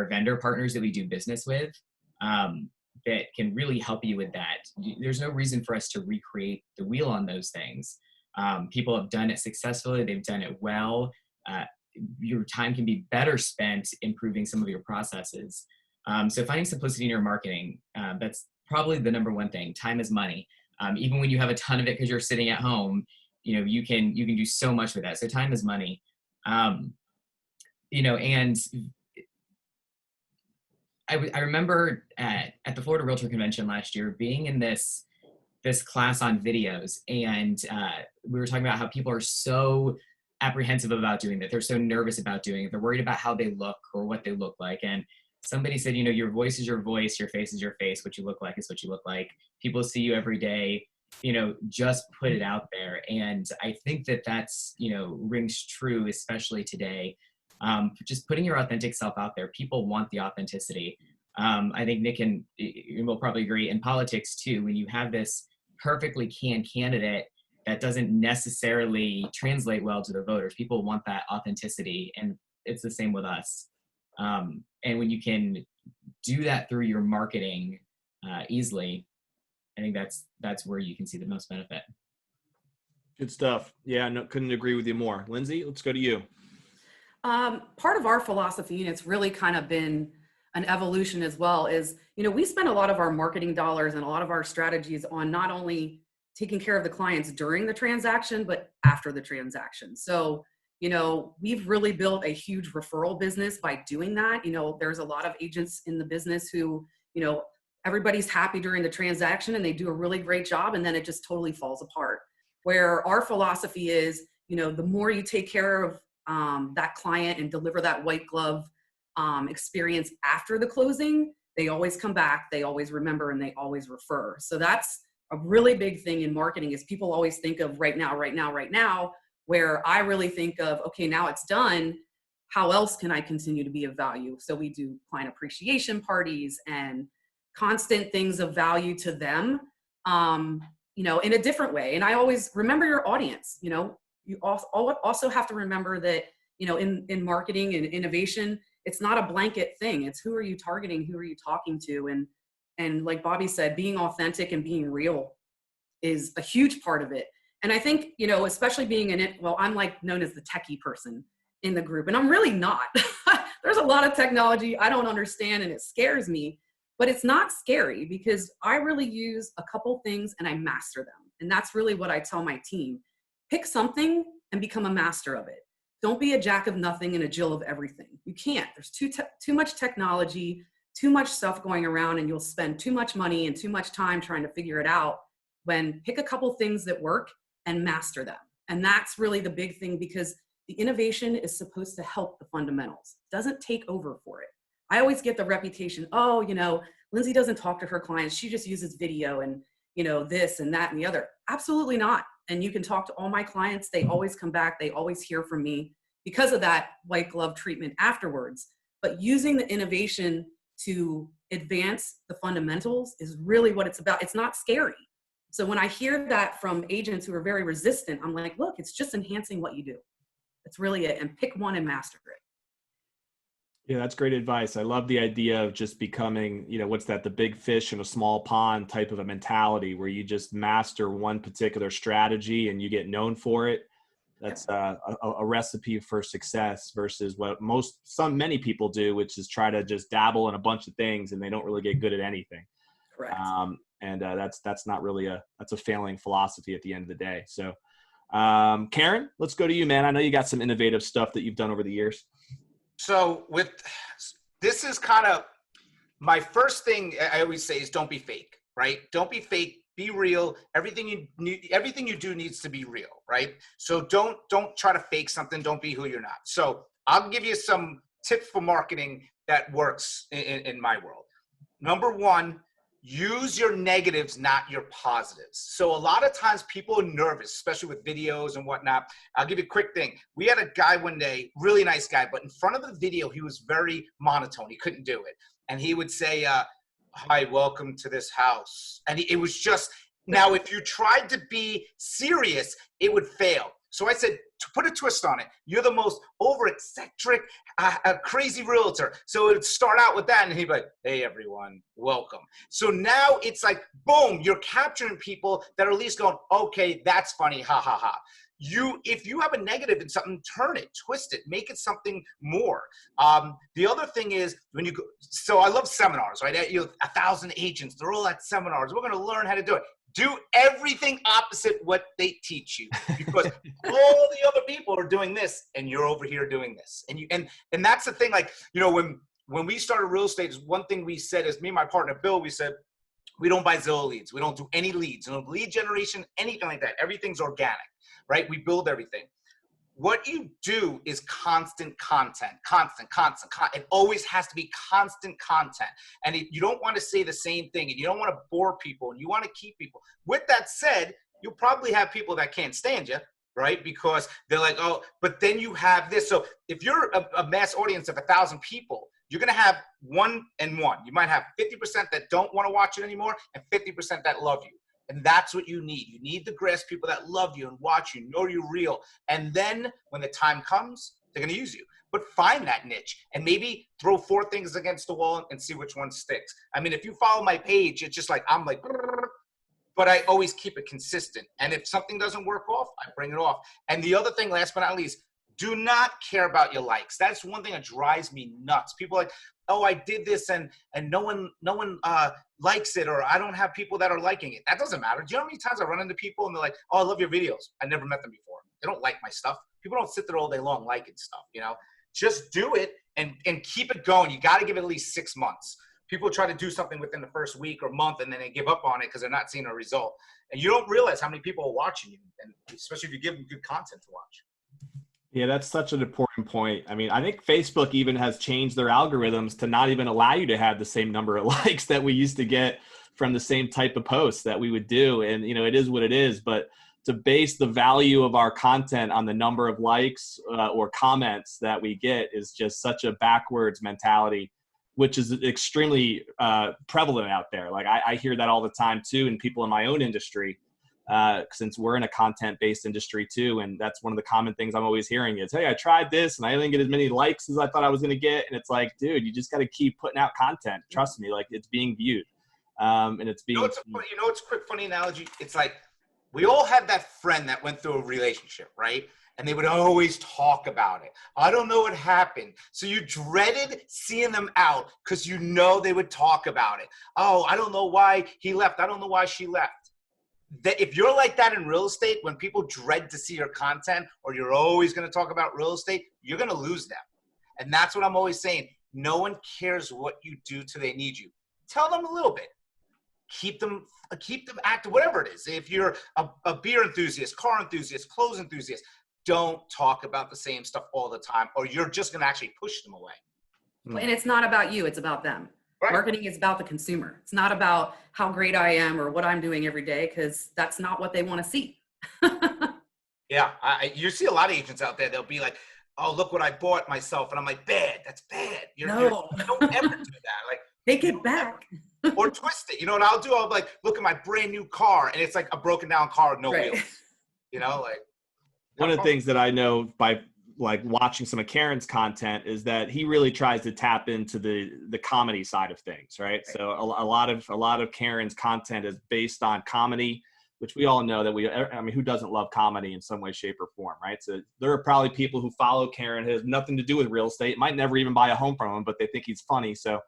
vendor partners that we do business with that can really help you with that. There's no reason for us to recreate the wheel on those things. People have done it successfully. They've done it well. Your time can be better spent improving some of your processes. So finding simplicity in your marketing, that's probably the number one thing. Time is money. Even when you have a ton of it because you're sitting at home, you can do so much with that. So time is money. And I remember at the Florida Realtor Convention last year being in this class on videos, and we were talking about how people are so apprehensive about doing that. They're so nervous about doing it. They're worried about how they look or what they look like. And somebody said, your voice is your voice, your face is your face, what you look like is what you look like. People see you every day, just put it out there. And I think that that's, rings true, especially today. Just putting your authentic self out there. People want the authenticity. I think Nick and will probably agree in politics too, when you have this perfectly canned candidate that doesn't necessarily translate well to the voters. People want that authenticity, and it's the same with us. And when you can do that through your marketing easily, I think that's where you can see the most benefit. Good stuff. Yeah, no, couldn't agree with you more. Lindsey, let's go to you. Part of our philosophy, and it's really kind of been an evolution as well, is, we spend a lot of our marketing dollars and a lot of our strategies on not only taking care of the clients during the transaction, but after the transaction. So, we've really built a huge referral business by doing that. There's a lot of agents in the business who, everybody's happy during the transaction and they do a really great job, and then it just totally falls apart. Where our philosophy is, the more you take care of that client and deliver that white glove experience after the closing, they always come back, they always remember, and they always refer. So that's a really big thing in marketing, is people always think of right now, where I really think of, okay, now it's done. How else can I continue to be of value? So we do client appreciation parties and constant things of value to them, in a different way. And I always remember your audience. You also have to remember that, in marketing and innovation, it's not a blanket thing. It's who are you targeting? Who are you talking to? And like Bobby said, being authentic and being real is a huge part of it. And I think, especially being in it, well, I'm like known as the techie person in the group, and I'm really not. There's a lot of technology I don't understand and it scares me, but it's not scary because I really use a couple things and I master them. And that's really what I tell my team. Pick something and become a master of it. Don't be a jack of nothing and a Jill of everything. You can't. There's too much technology, too much stuff going around, and you'll spend too much money and too much time trying to figure it out. When pick a couple things that work and master them. And that's really the big thing, because The innovation is supposed to help the fundamentals. It doesn't take over for it. I always get the reputation, oh, Lindsey doesn't talk to her clients. She just uses video and, this and that and the other. Absolutely not. And you can talk to all my clients. They always come back. They always hear from me because of that white glove treatment afterwards. But using the innovation to advance the fundamentals is really what it's about. It's not scary. So when I hear that from agents who are very resistant, I'm like, look, it's just enhancing what you do. That's really it. And pick one and master it. Yeah, that's great advice. I love the idea of just becoming, what's that, the big fish in a small pond type of a mentality where you just master one particular strategy and you get known for it. That's a recipe for success versus what many people do, which is try to just dabble in a bunch of things and they don't really get good at anything. Correct. That's not really that's a failing philosophy at the end of the day. So, Kerin, let's go to you, man. I know you got some innovative stuff that you've done over the years. So this is kind of my first thing I always say is don't be fake, right? Don't be fake. Be real. Everything you do needs to be real, right? So don't try to fake something. Don't be who you're not. So I'll give you some tips for marketing that works in my world. Number one, use your negatives, not your positives. So a lot of times people are nervous, especially with videos and whatnot. I'll give you a quick thing. We had a guy one day, really nice guy, but in front of the video, he was very monotone. He couldn't do it. And he would say, hi, welcome to this house. And it was just, now if you tried to be serious, it would fail. So I said, to put a twist on it, you're the most over-eccentric, crazy realtor. So it would start out with that, and he'd be like, hey, everyone, welcome. So now it's like, boom, you're capturing people that are at least going, okay, that's funny, ha, ha, ha. If you have a negative in something, turn it, twist it, make it something more. The other thing is when you go, so I love seminars, right? 1,000 agents, they're all at seminars. We're going to learn how to do it. Do everything opposite what they teach you, because all the other people are doing this and you're over here doing this. And that's the thing, like, when we started real estate, one thing we said is, me and my partner, Bill, we said, we don't buy Zillow leads. We don't do any leads, lead generation, anything like that. Everything's organic, right? We build everything. What you do is constant content, constant. It always has to be constant content. And you don't want to say the same thing, and you don't want to bore people, and you want to keep people. With that said, you'll probably have people that can't stand you, right? Because they're like, oh, but then you have this. So if you're a mass audience of 1,000 people, you're going to have 1 and 1. You might have 50% that don't want to watch it anymore and 50% that love you. And that's what you need. You need the grass people that love you and watch you, know you're real. And then when the time comes, they're going to use you. But find that niche and maybe throw 4 things against the wall and see which one sticks. I mean, if you follow my page, it's just like, I'm like, but I always keep it consistent. And if something doesn't work off, I bring it off. And the other thing, last but not least, do not care about your likes. That's one thing that drives me nuts. People are like, oh, I did this and no one likes it, or I don't have people that are liking it. That doesn't matter. Do you know how many times I run into people and they're like, oh, I love your videos. I never met them before. They don't like my stuff. People don't sit there all day long liking stuff, Just do it and keep it going. You got to give it at least 6 months. People try to do something within the first week or month and then they give up on it because they're not seeing a result. And you don't realize how many people are watching you, and especially if you give them good content to watch. Yeah, that's such an important point. I mean, I think Facebook even has changed their algorithms to not even allow you to have the same number of likes that we used to get from the same type of posts that we would do. And, it is what it is. But to base the value of our content on the number of likes or comments that we get is just such a backwards mentality, which is extremely prevalent out there. Like I hear that all the time too, and people in my own industry. Since we're in a content-based industry too, and that's one of the common things I'm always hearing is, hey, I tried this and I didn't get as many likes as I thought I was going to get. And it's like, dude, you just got to keep putting out content. Trust me, like it's being viewed, and it's being. It's a quick funny analogy. It's like we all had that friend that went through a relationship, right? And they would always talk about it. I don't know what happened. So you dreaded seeing them out because they would talk about it. Oh, I don't know why he left. I don't know why she left. That if you're like that in real estate, when people dread to see your content or you're always going to talk about real estate, you're going to lose them. And that's what I'm always saying. No one cares what you do till they need you. Tell them a little bit. Keep them active, whatever it is. If you're a beer enthusiast, car enthusiast, clothes enthusiast, don't talk about the same stuff all the time, or you're just going to actually push them away. And it's not about you, it's about them. Right. Marketing is about the consumer. It's not about how great I am or what I'm doing every day, because that's not what they want to see. Yeah, you see a lot of agents out there, they'll be like, oh, look what I bought myself. And I'm like, bad, that's bad. No. You don't ever do that. Like, Take it back. or twist it. You know what I'll do? I'll be like, look at my brand new car. And it's like a broken down car with no Right. wheels. You know, like. One of the things that I know by like watching some of Kerin's content is that he really tries to tap into the comedy side of things, right? So a lot of Kerin's content is based on comedy, which we all know that I mean, who doesn't love comedy in some way, shape, or form, right? So there are probably people who follow Kerin who has nothing to do with real estate, might never even buy a home from him, but they think he's funny. So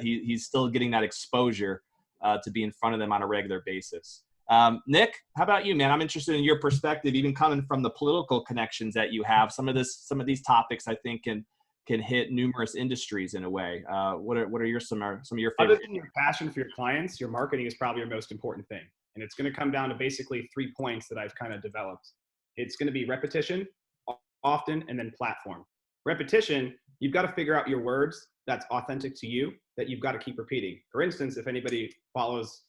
he's still getting that exposure to be in front of them on a regular basis. Nick, how about you, man? I'm interested in your perspective, even coming from the political connections that you have. Some of these topics I think can hit numerous industries in a way. What are some of your favorite? Other than your passion for your clients, your marketing is probably your most important thing. And it's going to come down to basically 3 points that I've kind of developed. It's going to be repetition, often, and then platform. Repetition, you've got to figure out your words that's authentic to you that you've got to keep repeating. For instance, if anybody follows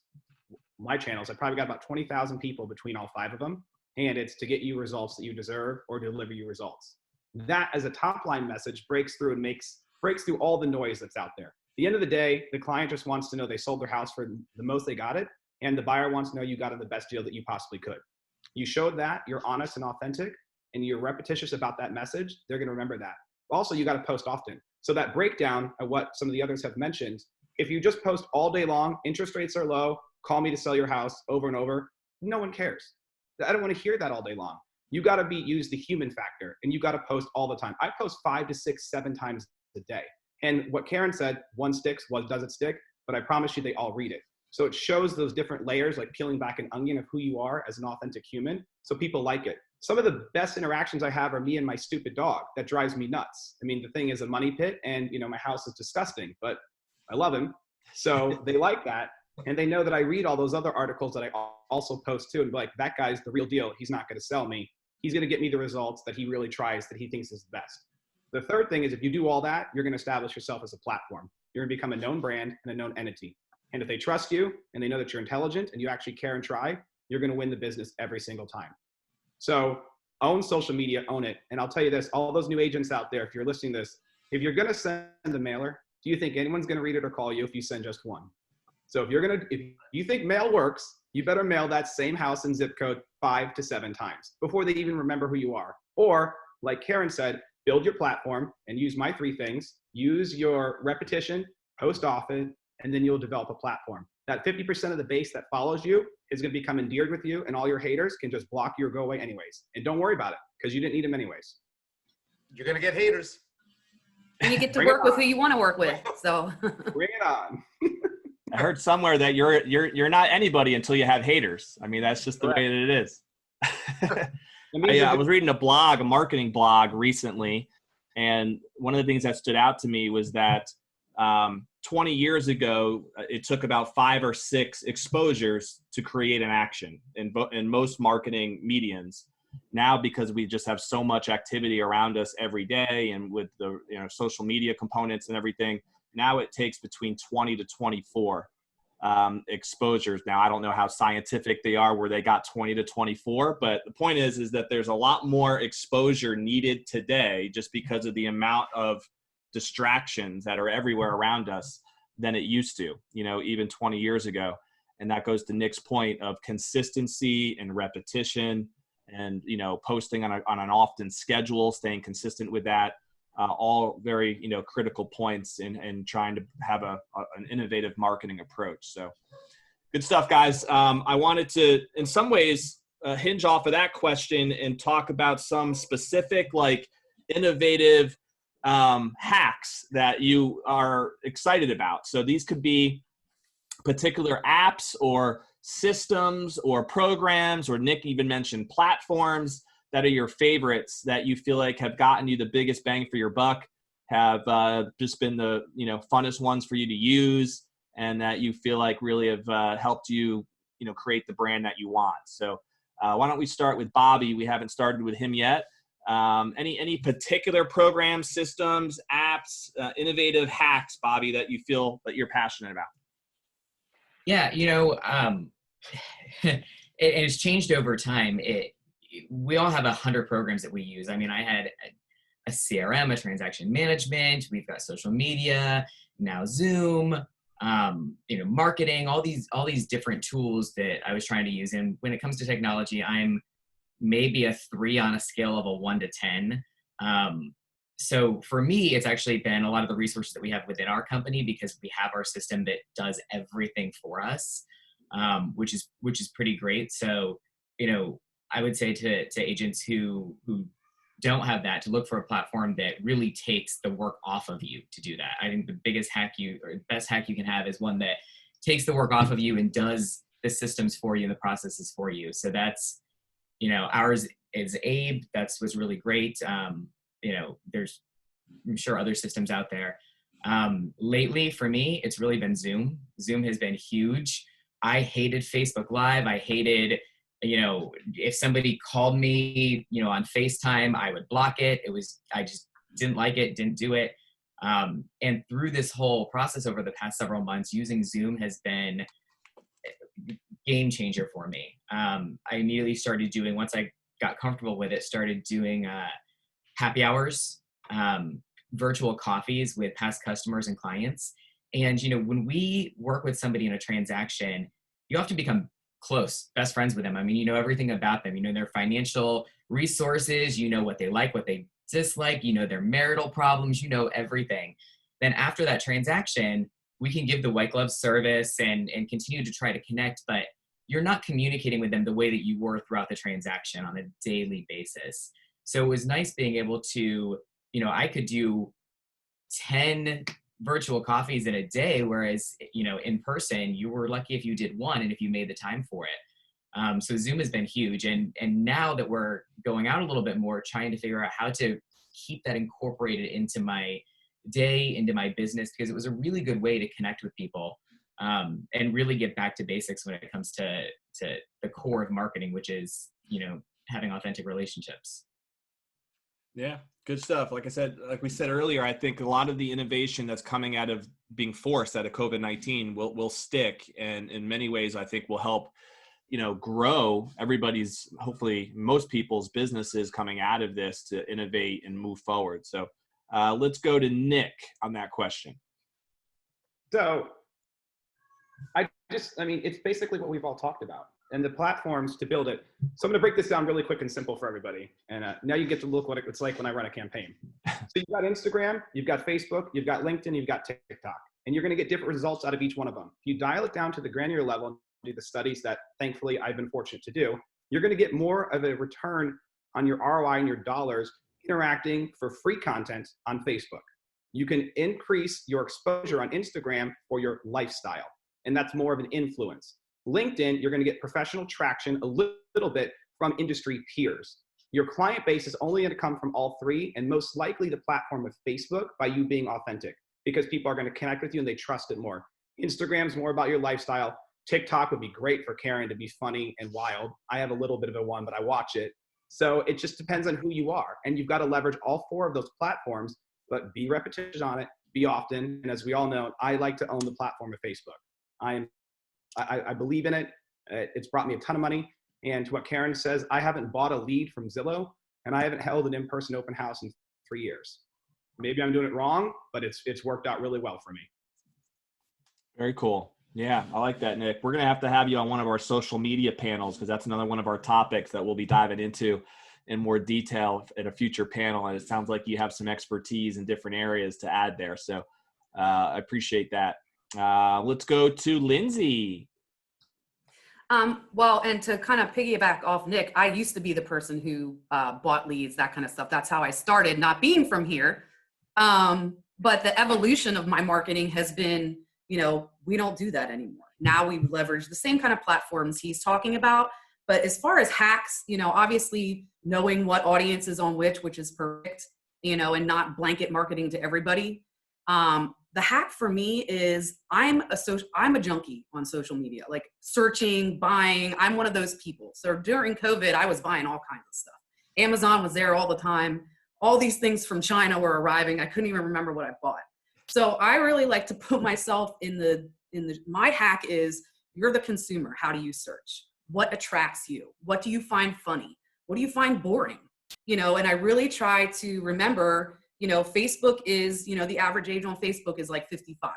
my channels, I've probably got about 20,000 people between all 5 of them. And it's to get you results that you deserve or deliver you results. That as a top line message breaks through and breaks through all the noise that's out there. At the end of the day, the client just wants to know they sold their house for the most they got it. And the buyer wants to know you got it the best deal that you possibly could. You showed that, you're honest and authentic, and you're repetitious about that message, they're going to remember that. Also, you got to post often. So that breakdown of what some of the others have mentioned, if you just post all day long, interest rates are low, call me to sell your house over and over, no one cares. I don't want to hear that all day long. You got to use the human factor, and you got to post all the time. I post 5 to 6, 7 times a day. And what Kerin said, one sticks, one doesn't stick, but I promise you they all read it. So it shows those different layers, like peeling back an onion of who you are as an authentic human. So people like it. Some of the best interactions I have are me and my stupid dog. That drives me nuts. I mean, the thing is a money pit, and my house is disgusting, but I love him. So they like that. And they know that I read all those other articles that I also post too, and be like, that guy's the real deal. He's not going to sell me. He's going to get me the results that he really tries, that he thinks is the best. The third thing is, if you do all that, you're going to establish yourself as a platform. You're going to become a known brand and a known entity. And if they trust you and they know that you're intelligent and you actually care and try, you're going to win the business every single time. So own social media, own it. And I'll tell you this, all those new agents out there, if you're listening to this, if you're going to send a mailer, do you think anyone's going to read it or call you if you send just one? So if you think mail works, you better mail that same house and zip code 5 to 7 times before they even remember who you are. Or like Kerin said, build your platform and use my 3 things. Use your repetition, post often, and then you'll develop a platform. That 50% of the base that follows you is going to become endeared with you, and all your haters can just block you or go away anyways. And don't worry about it, because you didn't need them anyways. You're going to get haters. And you get to work with who you want to work with. So Bring it on. I heard somewhere that you're not anybody until you have haters. I mean, that's just the way that it is. I was reading a marketing blog recently, and one of the things that stood out to me was that 20 years ago, it took about 5 or 6 exposures to create an action in most marketing mediums. Now, because we just have so much activity around us every day, and with the social media components and everything, now it takes between 20 to 24 exposures. Now, I don't know how scientific they are where they got 20 to 24, but the point is that there's a lot more exposure needed today just because of the amount of distractions that are everywhere around us than it used to, even 20 years ago. And that goes to Nick's point of consistency and repetition and, posting on an often schedule, staying consistent with that. All very, critical points in trying to have an innovative marketing approach. So good stuff, guys. I wanted to, in some ways, hinge off of that question and talk about some specific, innovative hacks that you are excited about. So these could be particular apps or systems or programs, or Nick even mentioned platforms that are your favorites that you feel like have gotten you the biggest bang for your buck, have just been the funnest ones for you to use, and that you feel like really have helped you create the brand that you want. So Why don't we start with Bobby? We haven't started with him yet. Any particular programs, systems, apps, innovative hacks, Bobby, that you feel that you're passionate about? Yeah, it's changed over time. We all have 100 programs that we use. I mean, I had a CRM, a transaction management. We've got social media, now Zoom, marketing, all these different tools that I was trying to use. And when it comes to technology, I'm maybe a 3 on a scale of a 1 to 10. So for me, it's actually been a lot of the resources that we have within our company, because we have our system that does everything for us, which is pretty great. So, I would say to agents who don't have that, to look for a platform that really takes the work off of you to do that. I think the best hack you can have is one that takes the work off of you and does the systems for you and the processes for you. So that's, ours is Abe. That's what's really great. There's, I'm sure, other systems out there. Lately, for me, it's really been Zoom. Zoom has been huge. I hated Facebook Live. I hated, if somebody called me, on FaceTime, I would block it. I just didn't like it, didn't do it. And through this whole process over the past several months, using Zoom has been a game changer for me. I immediately started doing, once I got comfortable with it, started doing happy hours, virtual coffees with past customers and clients. And, when we work with somebody in a transaction, you often become close, best friends with them. I mean, you know everything about them. You know their financial resources, what they like, what they dislike, their marital problems, everything. Then after that transaction, we can give the white glove service and continue to try to connect, but you're not communicating with them the way that you were throughout the transaction on a daily basis. So it was nice being able to, I could do 10 virtual coffees in a day, whereas, in person, you were lucky if you did one and if you made the time for it. So Zoom has been huge. And now that we're going out a little bit more, trying to figure out how to keep that incorporated into my day, into my business, because it was a really good way to connect with people and really get back to basics when it comes to the core of marketing, which is, having authentic relationships. Yeah, good stuff. Like we said earlier, I think a lot of the innovation that's coming out of being forced out of COVID-19 will stick, and in many ways, I think will help, grow everybody's, hopefully most people's businesses coming out of this to innovate and move forward. So let's go to Nick on that question. So it's basically what we've all talked about, and the platforms to build it. So I'm going to break this down really quick and simple for everybody. And now you get to look what it's like when I run a campaign. So you've got Instagram, you've got Facebook, you've got LinkedIn, you've got TikTok, and you're going to get different results out of each one of them. If you dial it down to the granular level and do the studies that thankfully I've been fortunate to do, you're going to get more of a return on your ROI and your dollars interacting for free content on Facebook. You can increase your exposure on Instagram for your lifestyle, and that's more of an influence. LinkedIn, you're going to get professional traction a little bit from industry peers. Your client base is only going to come from all three, and most likely the platform of Facebook by you being authentic, because people are going to connect with you and they trust it more. Instagram's more about your lifestyle. TikTok would be great for Kerin to be funny and wild. I have a little bit of a one, but I watch it. So it just depends on who you are. And you've got to leverage all 4 of those platforms, but be repetitious on it, be often. And as we all know, I like to own the platform of Facebook. I believe in it. It's brought me a ton of money. And to what Kerin says, I haven't bought a lead from Zillow, and I haven't held an in-person open house in 3 years. Maybe I'm doing it wrong, but it's worked out really well for me. Very cool. Yeah, I like that, Nick. We're going to have you on one of our social media panels, because that's another one of our topics that we'll be diving into in more detail in a future panel. And it sounds like you have some expertise in different areas to add there. So I appreciate that. Let's go to Lindsey. Well, and to kind of piggyback off Nick, I used to be the person who bought leads, that kind of stuff. That's how I started, not being from here. But the evolution of my marketing has been, we don't do that anymore. Now we leverage the same kind of platforms he's talking about. But as far as hacks, obviously knowing what audience is on which is perfect, and not blanket marketing to everybody. the hack for me is I'm a junkie on social media, like searching, buying. I'm one of those people. So during COVID, I was buying all kinds of stuff. Amazon was there all the time. All these things from China were arriving. I couldn't even remember what I bought. So I really like to put myself my hack is, you're the consumer. How do you search? What attracts you? What do you find funny? What do you find boring? And I really try to remember, Facebook is, the average age on Facebook is like 55.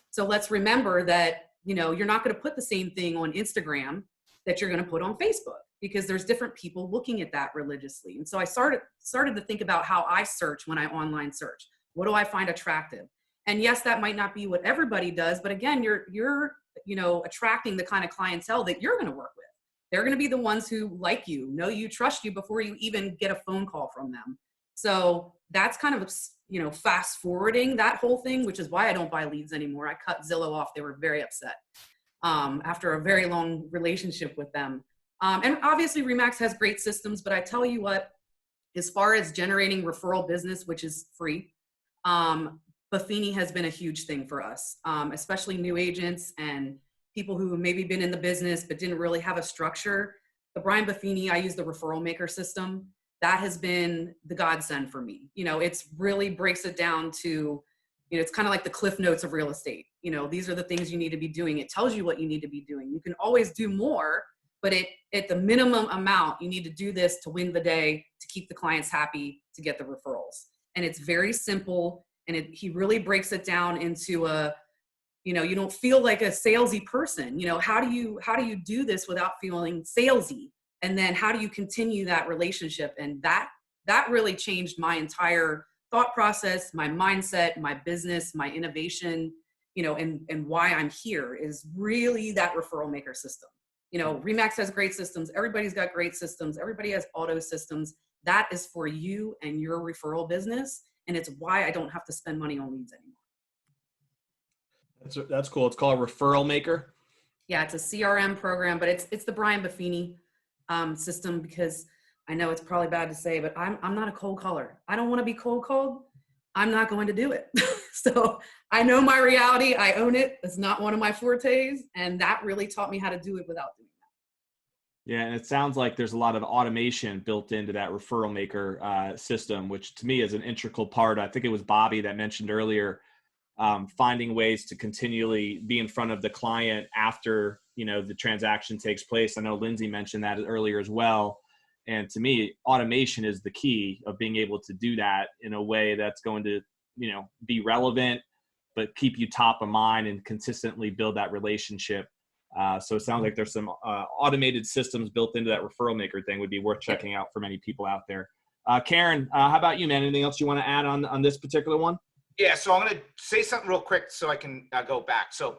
So let's remember that, you're not going to put the same thing on Instagram that you're going to put on Facebook, because there's different people looking at that religiously. And so I started to think about how I search when I online search. What do I find attractive? And yes, that might not be what everybody does, but again, you're attracting the kind of clientele that you're going to work with. They're going to be the ones who like you, know you, trust you before you even get a phone call from them. So that's kind of, fast forwarding that whole thing, which is why I don't buy leads anymore. I cut Zillow off. They were very upset after a very long relationship with them. And obviously Remax has great systems, but I tell you what, as far as generating referral business, which is free, Buffini has been a huge thing for us, especially new agents and people who have maybe been in the business but didn't really have a structure. The Brian Buffini, I use the referral maker system. That has been the godsend for me. It's really breaks it down to, it's kind of like the cliff notes of real estate. These are the things you need to be doing. It tells you what you need to be doing. You can always do more, but at the minimum amount, you need to do this to win the day, to keep the clients happy, to get the referrals. And it's very simple. And he really breaks it down into you don't feel like a salesy person. How do you do this without feeling salesy? And then how do you continue that relationship? And that really changed my entire thought process, my mindset, my business, my innovation, and why I'm here is really that referral maker system. Remax has great systems. Everybody's got great systems. Everybody has auto systems. That is for you and your referral business. And it's why I don't have to spend money on leads anymore. That's cool. It's called a Referral Maker. Yeah, it's a CRM program, but it's the Brian Buffini system, because I know it's probably bad to say, but I'm not a cold caller. I don't want to be cold called. I'm not going to do it. So I know my reality. I own it. It's not one of my fortes. And that really taught me how to do it without doing that. Yeah, and it sounds like there's a lot of automation built into that Referral Maker system, which to me is an integral part. I think it was Bobby that mentioned earlier, finding ways to continually be in front of the client after, the transaction takes place. I know Lindsey mentioned that earlier as well. And to me, automation is the key of being able to do that in a way that's going to, be relevant, but keep you top of mind and consistently build that relationship. So it sounds like there's some automated systems built into that Referral Maker thing would be worth checking out for many people out there. Kerin, how about you, man? Anything else you want to add on this particular one? Yeah, so I'm going to say something real quick so I can go back. So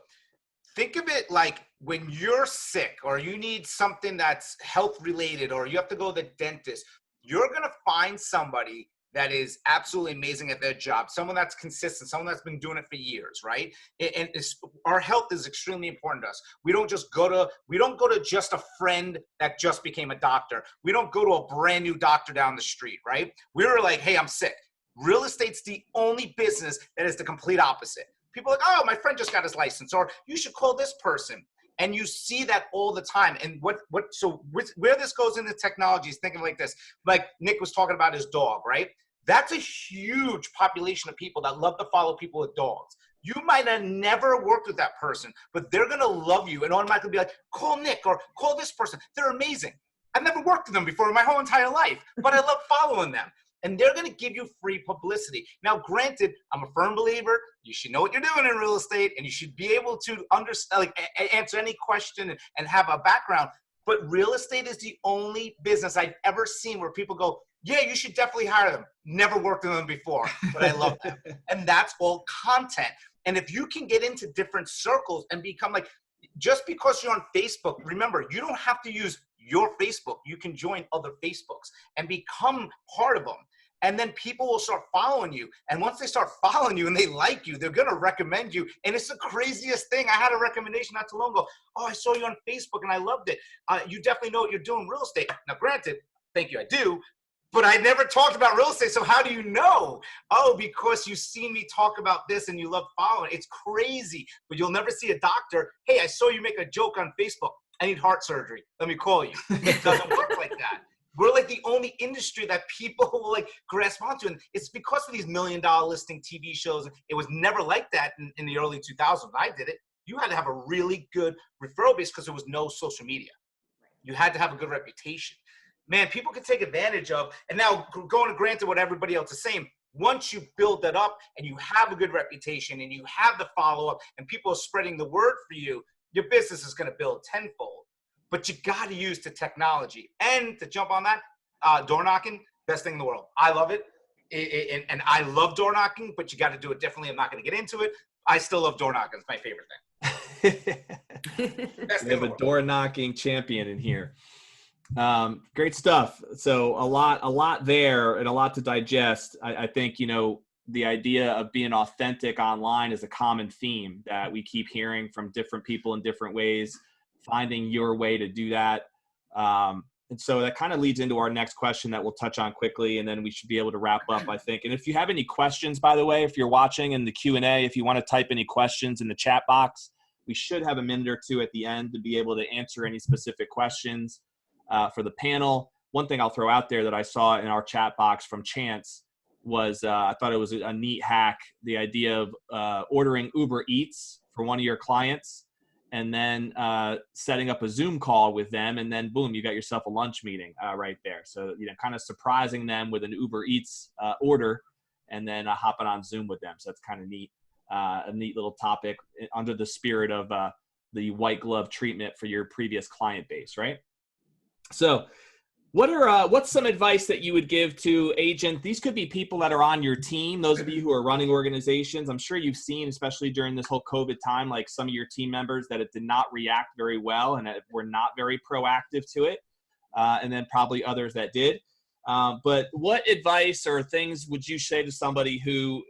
think of it like when you're sick or you need something that's health related or you have to go to the dentist, you're going to find somebody that is absolutely amazing at their job, someone that's consistent, someone that's been doing it for years, right? And our health is extremely important to us. We don't go to just a friend that just became a doctor. We don't go to a brand new doctor down the street, right? We're like, hey, I'm sick. Real estate's the only business that is the complete opposite. People are like, oh, my friend just got his license, or you should call this person. And you see that all the time. And where this goes into technology is thinking like this, like Nick was talking about his dog, right? That's a huge population of people that love to follow people with dogs. You might have never worked with that person, but they're going to love you and automatically be like, call Nick or call this person. They're amazing. I've never worked with them before in my whole entire life, but I love following them. And they're going to give you free publicity. Now, granted, I'm a firm believer. You should know what you're doing in real estate, and you should be able to understand, answer any question and have a background. But real estate is the only business I've ever seen where people go, yeah, you should definitely hire them. Never worked with them before, but I love them. And that's all content. And if you can get into different circles and become like, just because you're on Facebook, remember, you don't have to use your Facebook. You can join other Facebooks and become part of them. And then people will start following you. And once they start following you and they like you, they're going to recommend you. And it's the craziest thing. I had a recommendation not too long ago. Oh, I saw you on Facebook and I loved it. You definitely know what you're doing in real estate. Now, granted, thank you, I do. but I never talked about real estate. So how do you know? Oh, because you see me talk about this and you love following. It's crazy, but you'll never see a doctor. Hey, I saw you make a joke on Facebook. I need heart surgery. Let me call you. It doesn't work like that. We're like the only industry that people will like grasp onto. And it's because of these $1 million listing TV shows. It was never like that in the early 2000s when I did it. You had to have a really good referral base because there was no social media. You had to have a good reputation. Man, people can take advantage of, and now going to granted what everybody else is saying, once you build that up and you have a good reputation and you have the follow-up and people are spreading the word for you, your business is going to build tenfold. But you got to use the technology. And to jump on that, door knocking, best thing in the world. I love it. And I love door knocking, but you got to do it differently. I'm not going to get into it. I still love door knocking. It's my favorite thing. We have a door knocking champion in here. Great stuff. So a lot there and a lot to digest. I think, the idea of being authentic online is a common theme that we keep hearing from different people in different ways, finding your way to do that. And so that kind of leads into our next question that we'll touch on quickly, and then we should be able to wrap up, I think. And if you have any questions, by the way, if you're watching in the Q&A, if you want to type any questions in the chat box, we should have a minute or two at the end to be able to answer any specific questions for the panel. One thing I'll throw out there that I saw in our chat box from Chance was I thought it was a neat hack, the idea of ordering Uber Eats for one of your clients and then setting up a Zoom call with them, and then boom, you got yourself a lunch meeting right there. So, kind of surprising them with an Uber Eats order and then hopping on Zoom with them. So that's kind of neat, a neat little topic under the spirit of the white glove treatment for your previous client base, right? So what's some advice that you would give to agents? These could be people that are on your team, those of you who are running organizations. I'm sure you've seen, especially during this whole COVID time, like some of your team members that it did not react very well and that were not very proactive to it, and then probably others that did. But what advice or things would you say to somebody who,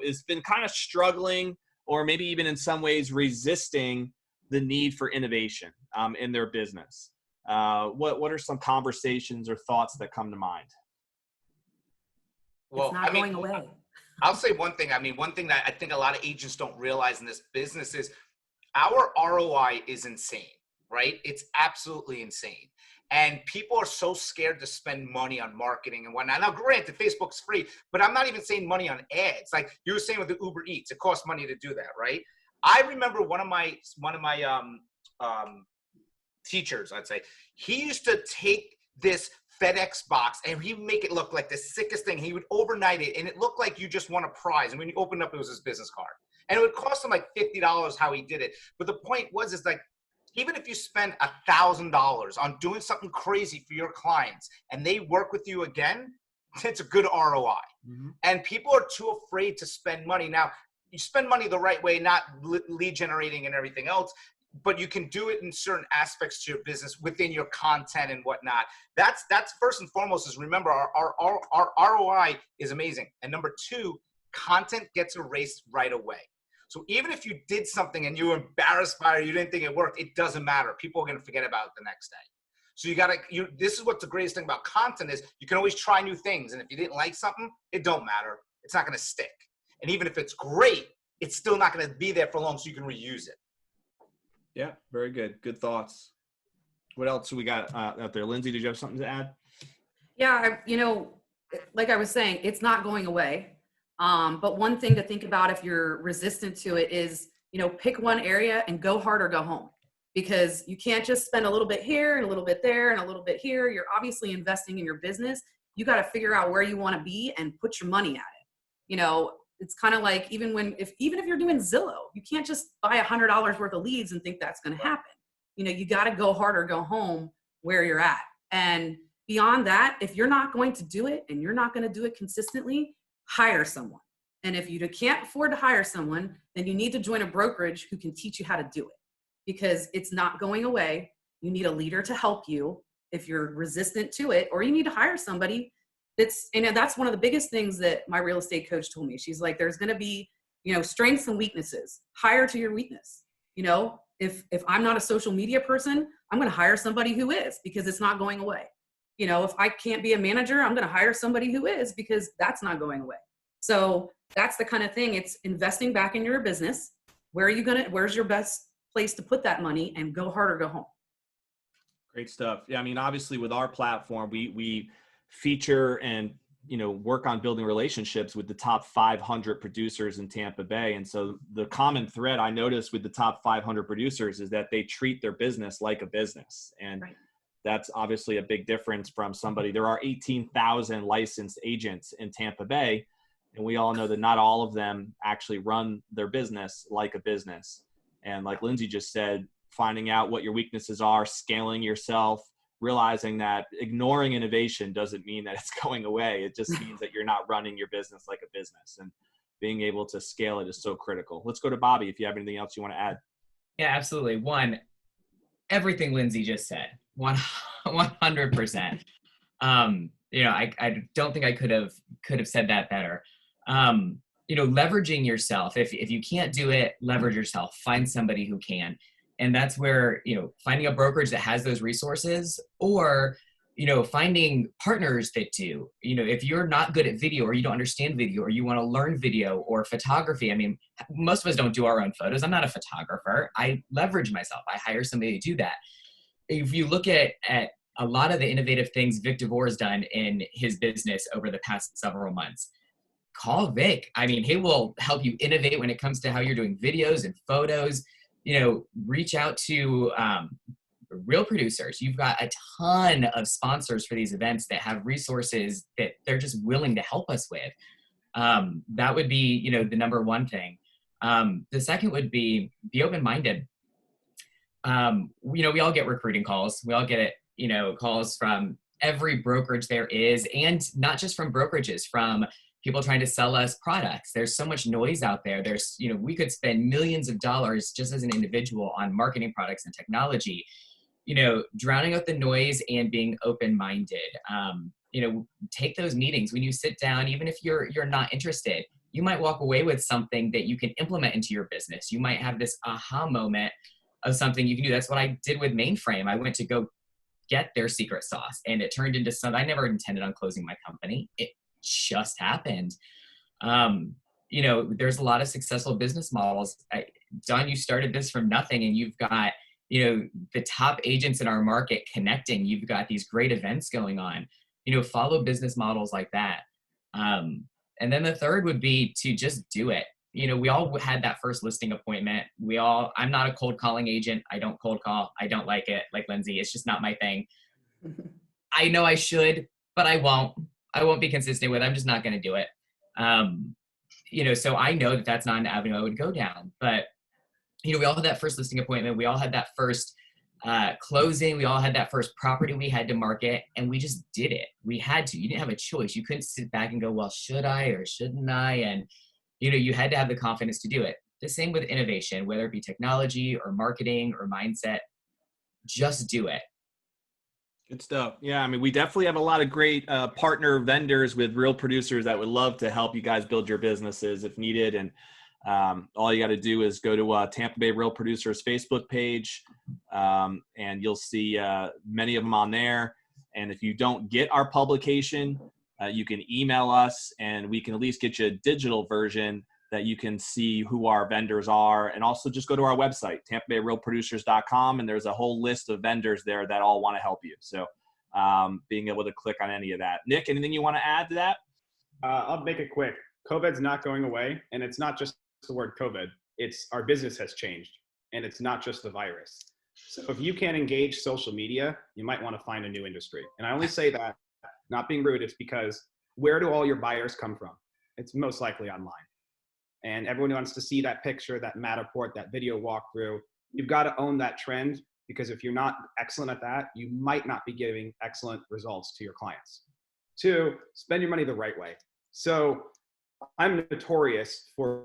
has been kind of struggling or maybe even in some ways resisting the need for innovation in their business? What are some conversations or thoughts that come to mind? Well, it's not going away. I'll say one thing. One thing that I think a lot of agents don't realize in this business is our ROI is insane, right? It's absolutely insane. And people are so scared to spend money on marketing and whatnot. Now, granted, Facebook's free, but I'm not even saying money on ads. Like you were saying with the Uber Eats, it costs money to do that, right? I remember one of my teachers, I'd say, he used to take this FedEx box and he would make it look like the sickest thing. He would overnight it and it looked like you just won a prize. And when you opened it up, it was his business card. And it would cost him like $50 how he did it. But the point was, is like, even if you spend $1,000 on doing something crazy for your clients and they work with you again, it's a good ROI. Mm-hmm. And people are too afraid to spend money. Now, you spend money the right way, not lead generating and everything else, but you can do it in certain aspects to your business within your content and whatnot. That's first and foremost is remember our ROI is amazing. And number two, content gets erased right away. So even if you did something and you were embarrassed by it, or you didn't think it worked, it doesn't matter. People are going to forget about it the next day. So this is what the greatest thing about content is. You can always try new things. And if you didn't like something, it don't matter. It's not going to stick. And even if it's great, it's still not going to be there for long, so you can reuse it. Yeah, very good. Good thoughts. What else do we got out there? Lindsey, did you have something to add? Yeah, like I was saying, it's not going away. But one thing to think about if you're resistant to it is, pick one area and go hard or go home, because you can't just spend a little bit here and a little bit there and a little bit here. You're obviously investing in your business. You got to figure out where you want to be and put your money at it. It's kind of like even if you're doing Zillow, you can't just buy $100 worth of leads and think that's going to happen. You got to go hard or go home where you're at. And beyond that, if you're not going to do it and you're not going to do it consistently, hire someone. And if you can't afford to hire someone, then you need to join a brokerage who can teach you how to do it, because it's not going away. You need a leader to help you if you're resistant to it, or you need to hire somebody that's one of the biggest things that my real estate coach told me. She's like, there's going to be, strengths and weaknesses. Hire to your weakness. If I'm not a social media person, I'm going to hire somebody who is, because it's not going away. You know, if I can't be a manager, I'm going to hire somebody who is, because that's not going away. So that's the kind of thing. It's investing back in your business. Where's your best place to put that money, and go hard or go home. Great stuff. Yeah, I mean, obviously with our platform, we feature and, you know, work on building relationships with the top 500 producers in Tampa Bay. And so the common thread I noticed with the top 500 producers is that they treat their business like a business. And Right. that's obviously a big difference from somebody. There are 18,000 licensed agents in Tampa Bay, and we all know that not all of them actually run their business like a business. And like Lindsey just said, finding out what your weaknesses are, scaling yourself, realizing that ignoring innovation doesn't mean that it's going away. It just means that you're not running your business like a business, and being able to scale it is so critical. Let's go to Bobby if you have anything else you want to add. Yeah, absolutely. One, everything Lindsey just said, 100%. You know, I don't think I could have said that better. You know, leveraging yourself. If you can't do it, leverage yourself. Find somebody who can. And that's where, you know, finding a brokerage that has those resources, or, you know, finding partners that do. You know, if you're not good at video, or you don't understand video, or you want to learn video or photography. I mean, most of us don't do our own photos. I'm not a photographer. I leverage myself. I hire somebody to do that. If you look at a lot of the innovative things Vic DeVore has done in his business over the past several months, call Vic. I mean, he will help you innovate when it comes to how you're doing videos and photos. You know, reach out to real producers. You've got a ton of sponsors for these events that have resources that they're just willing to help us with. That would be, you know, the number one thing. The second would be open-minded. You know, we all get recruiting calls. We all get it, you know, calls from every brokerage there is, and not just from brokerages, from people trying to sell us products. There's so much noise out there. There's, you know, we could spend millions of dollars just as an individual on marketing products and technology. You know, drowning out the noise and being open-minded. You know, take those meetings. When you sit down, even if you're not interested, you might walk away with something that you can implement into your business. You might have this aha moment of something you can do. That's what I did with Mainframe. I went to go get their secret sauce, and it turned into something. I never intended on closing my company. It just happened. You know, there's a lot of successful business models. Don, you started this from nothing, and you've got, you know, the top agents in our market connecting. You've got these great events going on. You know, follow business models like that. And then the third would be to just do it. You know, we all had that first listing appointment. I'm not a cold calling agent. I don't cold call. I don't like it. Like Lindsey, it's just not my thing. I know I should, but I won't be consistent with it. I'm just not going to do it. You know, so I know that that's not an avenue I would go down. But, you know, we all had that first listing appointment. We all had that first closing. We all had that first property we had to market, and we just did it. We had to. You didn't have a choice. You couldn't sit back and go, well, should I or shouldn't I? And, you know, you had to have the confidence to do it. The same with innovation, whether it be technology or marketing or mindset, just do it. Good stuff. Yeah, I mean, we definitely have a lot of great partner vendors with real producers that would love to help you guys build your businesses if needed. And all you got to do is go to Tampa Bay Real Producers Facebook page, and you'll see many of them on there. And if you don't get our publication, you can email us, and we can at least get you a digital version that you can see who our vendors are. And also just go to our website, tampabayrealproducers.com, and there's a whole list of vendors there that all want to help you. So being able to click on any of that. Nick, anything you want to add to that? I'll make it quick. COVID's not going away, and it's not just the word COVID. It's our business has changed, and it's not just the virus. So if you can't engage social media, you might want to find a new industry. And I only say that, not being rude, it's because where do all your buyers come from? It's most likely online. And everyone wants to see that picture, that Matterport, that video walkthrough. You've got to own that trend, because if you're not excellent at that, you might not be giving excellent results to your clients. 2, spend your money the right way. So I'm notorious for,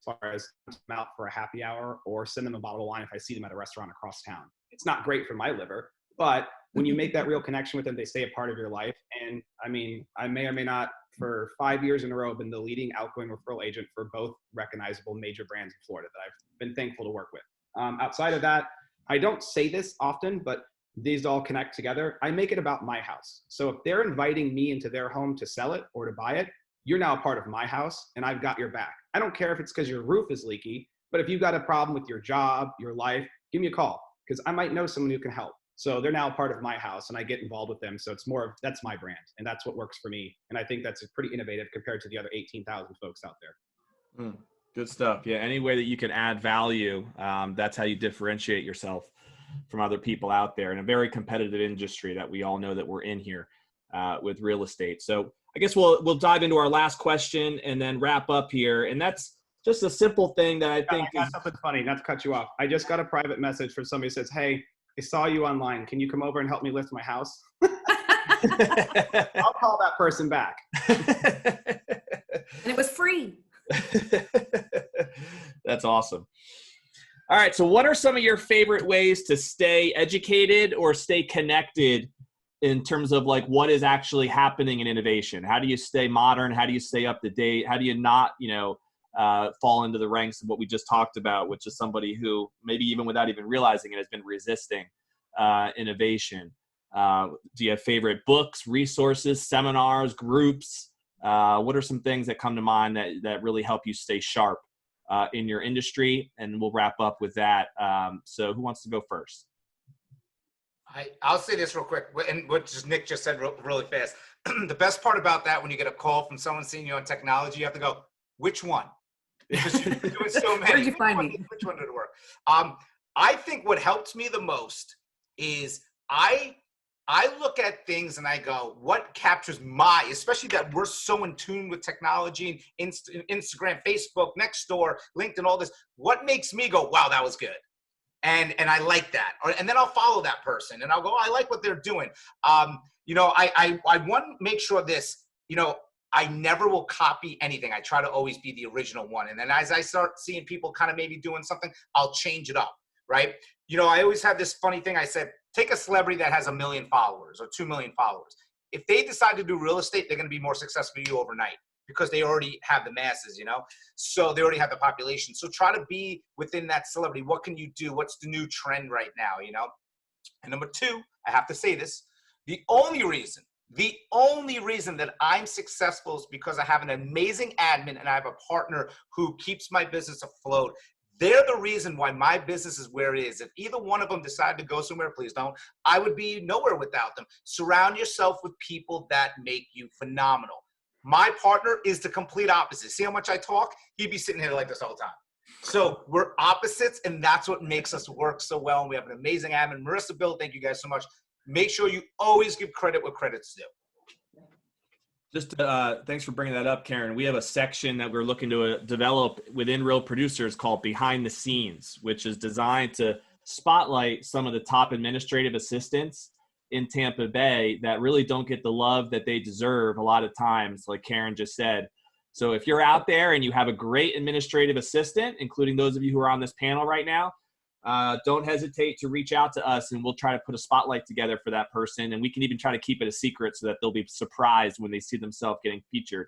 as far as them out for a happy hour or send them a bottle of wine if I see them at a restaurant across town. It's not great for my liver, but when you make that real connection with them, they stay a part of your life. And I mean, I may or may not, for 5 years in a row, been the leading outgoing referral agent for both recognizable major brands in Florida that I've been thankful to work with. Outside of that, I don't say this often, but these all connect together. I make it about my house. So if they're inviting me into their home to sell it or to buy it, you're now a part of my house and I've got your back. I don't care if it's because your roof is leaky, but if you've got a problem with your job, your life, give me a call because I might know someone who can help. So they're now a part of my house and I get involved with them. So it's more of, that's my brand and that's what works for me. And I think that's pretty innovative compared to the other 18,000 folks out there. Good stuff. Yeah. Any way that you can add value, that's how you differentiate yourself from other people out there in a very competitive industry that we all know that we're in here with real estate. So I guess we'll dive into our last question and then wrap up here. And that's just a simple thing that I think I got something funny, not to cut you off. I just got a private message from somebody who says, hey, I saw you online. Can you come over and help me lift my house? I'll call that person back. And it was free. That's awesome. All right. So what are some of your favorite ways to stay educated or stay connected in terms of like what is actually happening in innovation? How do you stay modern? How do you stay up to date? How do you not, fall into the ranks of what we just talked about, which is somebody who maybe even without even realizing it has been resisting innovation? Do you have favorite books, resources, seminars, groups? What are some things that come to mind that really help you stay sharp in your industry? And we'll wrap up with that. So who wants to go first? I'll say this real quick, and what just Nick just said really fast. The best part about that, when you get a call from someone seeing you on technology, you have to go, which one? Because you're doing so many. Where did you find me? Which one did it work? I think what helped me the most is I look at things and I go, what captures especially that we're so in tune with technology and Instagram, Facebook, Nextdoor, LinkedIn, all this. What makes me go, wow, that was good. And I like that. And then I'll follow that person and I'll go, I like what they're doing. I want to make sure this, I never will copy anything. I try to always be the original one. And then as I start seeing people kind of maybe doing something, I'll change it up, right? I always have this funny thing. I said, take a celebrity that has 1 million followers or 2 million followers. If they decide to do real estate, they're going to be more successful than you overnight because they already have the masses, so they already have the population. So try to be within that celebrity. What can you do? What's the new trend right now, And number 2, I have to say this, the only reason that I'm successful is because I have an amazing admin and I have a partner who keeps my business afloat. They're the reason why my business is where it is. If either one of them decide to go somewhere, please don't. I would be nowhere without them. Surround yourself with people that make you phenomenal. My partner is the complete opposite. See how much I talk? He'd be sitting here like this all the time. So we're opposites, and that's what makes us work so well. And we have an amazing admin. Marissa, Bill, thank you guys so much. Make sure you always give credit where credit's due. Just thanks for bringing that up, Kerin. We have a section that we're looking to develop within Real Producers called Behind the Scenes, which is designed to spotlight some of the top administrative assistants in Tampa Bay that really don't get the love that they deserve a lot of times, like Kerin just said. So if you're out there and you have a great administrative assistant, including those of you who are on this panel right now, don't hesitate to reach out to us and we'll try to put a spotlight together for that person. And we can even try to keep it a secret so that they'll be surprised when they see themselves getting featured.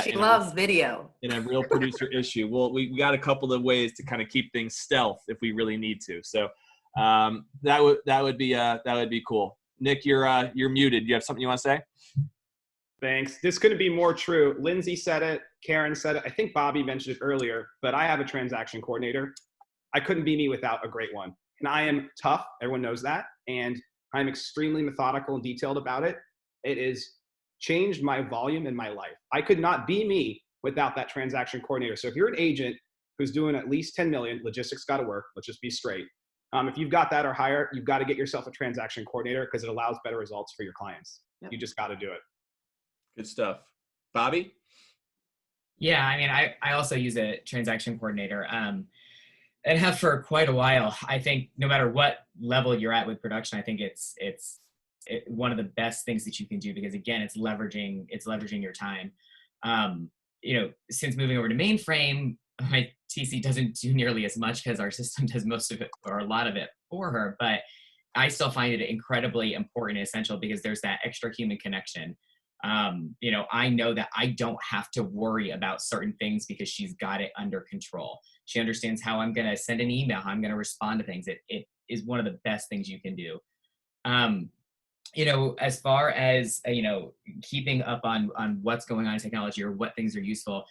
She loves video. In a Real Producer issue. Well, we got a couple of ways to kind of keep things stealth if we really need to. So that would be cool. Nick, you're muted. You have something you want to say? Thanks. This couldn't be more true. Lindsey said it. Kerin said it. I think Bobby mentioned it earlier, but I have a transaction coordinator. I couldn't be me without a great one. And I am tough. Everyone knows that. And I'm extremely methodical and detailed about it. It has changed my volume in my life. I could not be me without that transaction coordinator. So if you're an agent who's doing at least 10 million, logistics got to work. Let's just be straight. If you've got that or higher, you've got to get yourself a transaction coordinator because it allows better results for your clients. Yep. You just got to do it. Good stuff. Bobby? Yeah, I mean, I also use a transaction coordinator and have for quite a while. I think no matter what level you're at with production, I think it's one of the best things that you can do because again, it's leveraging your time. Since moving over to mainframe, my TC doesn't do nearly as much because our system does most of it or a lot of it for her, but I still find it incredibly important and essential because there's that extra human connection. I know that I don't have to worry about certain things because she's got it under control. She understands how I'm going to send an email, how I'm going to respond to things. It is one of the best things you can do. As far as, keeping up on what's going on in technology or what things are useful,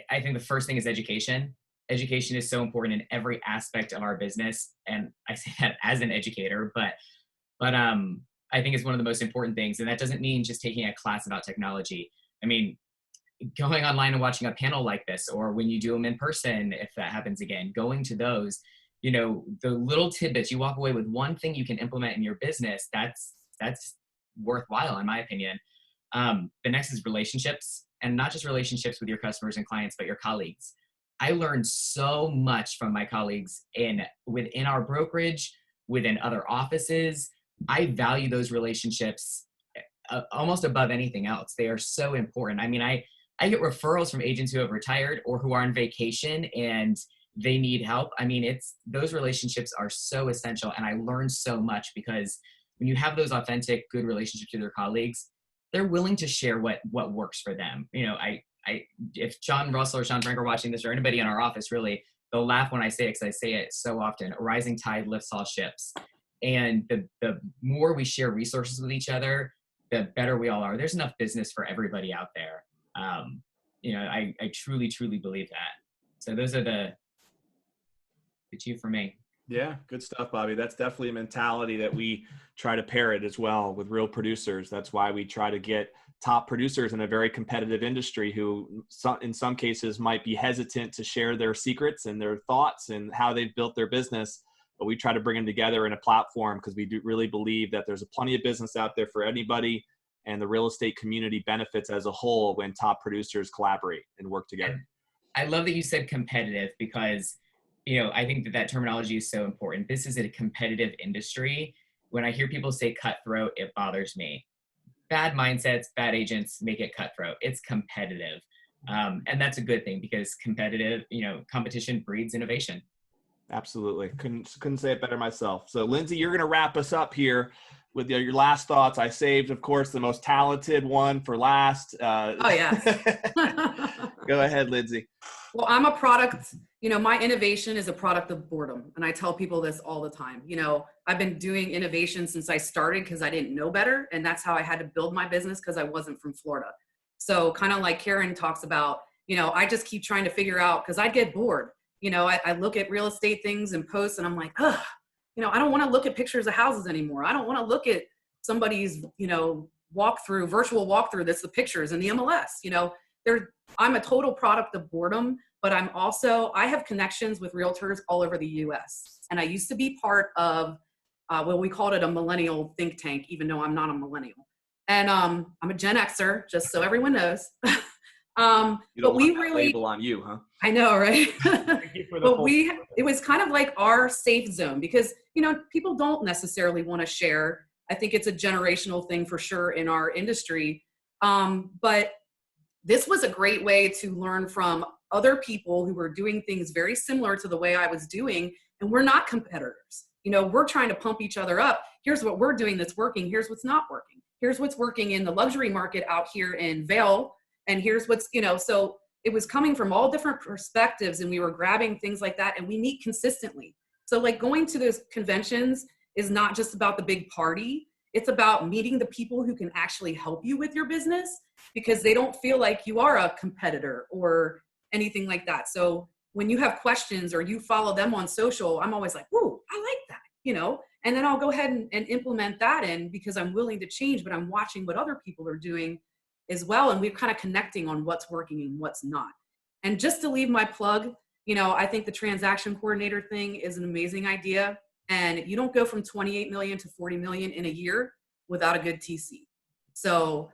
I think the first thing is education. Education is so important in every aspect of our business. And I say that as an educator, but I think it's one of the most important things. And that doesn't mean just taking a class about technology. I mean, going online and watching a panel like this, or when you do them in person, if that happens again, going to those, the little tidbits, you walk away with one thing you can implement in your business. That's worthwhile, in my opinion. The next is relationships, and not just relationships with your customers and clients, but your colleagues. I learned so much from my colleagues within our brokerage, within other offices. I value those relationships almost above anything else. They are so important. I mean, I get referrals from agents who have retired or who are on vacation and they need help. I mean, those relationships are so essential. And I learned so much because when you have those authentic, good relationships with your colleagues, they're willing to share what works for them. If John Russell or Sean Frank are watching this, or anybody in our office, really, they'll laugh when I say it, because I say it so often. A rising tide lifts all ships. And the more we share resources with each other, the better we all are. There's enough business for everybody out there. I truly, truly believe that. So those are the two for me. Yeah, good stuff, Bobby. That's definitely a mentality that we try to parrot as well with real producers. That's why we try to get top producers in a very competitive industry who in some cases might be hesitant to share their secrets and their thoughts and how they've built their business. But we try to bring them together in a platform because we do really believe that there's plenty of business out there for anybody, and the real estate community benefits as a whole when top producers collaborate and work together. And I love that you said competitive, because I think that terminology is so important. This is a competitive industry. When I hear people say cutthroat, it bothers me. Bad mindsets, bad agents make it cutthroat. It's competitive. And that's a good thing, because competition breeds innovation. Absolutely. Couldn't say it better myself. So Lindsey, you're going to wrap us up here with your last thoughts. I saved, of course, the most talented one for last. Oh, yes. Go ahead, Lindsey. Well, I'm a product, my innovation is a product of boredom. And I tell people this all the time. I've been doing innovation since I started because I didn't know better. And that's how I had to build my business, because I wasn't from Florida. So kind of like Kerin talks about, I just keep trying to figure out, because I'd get bored. I look at real estate things and posts and I'm like, I don't want to look at pictures of houses anymore. I don't want to look at somebody's, virtual walkthrough that's the pictures and the MLS. I'm a total product of boredom, but I have connections with realtors all over the US. And I used to be part of, we called it a millennial think tank, even though I'm not a millennial. And I'm a Gen Xer, just so everyone knows. But we really label on you, huh? I know, right? But it was kind of like our safe zone, because people don't necessarily want to share. I think it's a generational thing for sure in our industry. But this was a great way to learn from other people who were doing things very similar to the way I was doing, and we're not competitors. We're trying to pump each other up. Here's what we're doing that's working. Here's what's not working. Here's what's working in the luxury market out here in Vail. And here's what's, so it was coming from all different perspectives, and we were grabbing things like that, and we meet consistently. So like going to those conventions is not just about the big party. It's about meeting the people who can actually help you with your business, because they don't feel like you are a competitor or anything like that. So when you have questions or you follow them on social, I'm always like, whoa, I like that, and then I'll go ahead and implement that in, because I'm willing to change, but I'm watching what other people are doing as well. And we're kind of connecting on what's working and what's not. And just to leave my plug, I think the transaction coordinator thing is an amazing idea. And you don't go from 28 million to 40 million in a year without a good TC. So,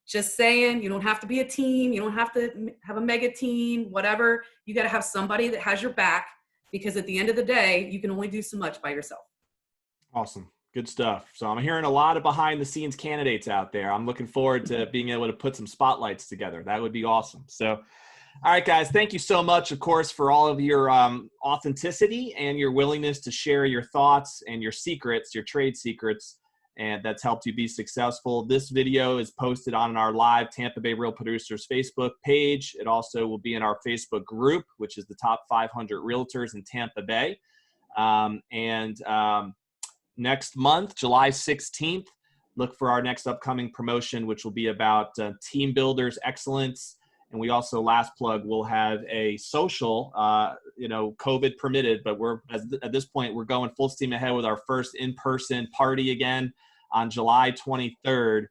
just saying, you don't have to be a team. You don't have to have a mega team, whatever. You got to have somebody that has your back, because at the end of the day, you can only do so much by yourself. Awesome. Good stuff. So I'm hearing a lot of behind the scenes candidates out there. I'm looking forward to being able to put some spotlights together. That would be awesome. So, all right, guys, thank you so much, of course, for all of your authenticity and your willingness to share your thoughts and your secrets, your trade secrets, and that's helped you be successful. This video is posted on our live Tampa Bay Real Producers Facebook page. It also will be in our Facebook group, which is the top 500 realtors in Tampa Bay. Next month, July 16th, look for our next upcoming promotion, which will be about team builders excellence. And we also, last plug, will have a social, COVID permitted, but at this point, we're going full steam ahead with our first in-person party again on July 23rd.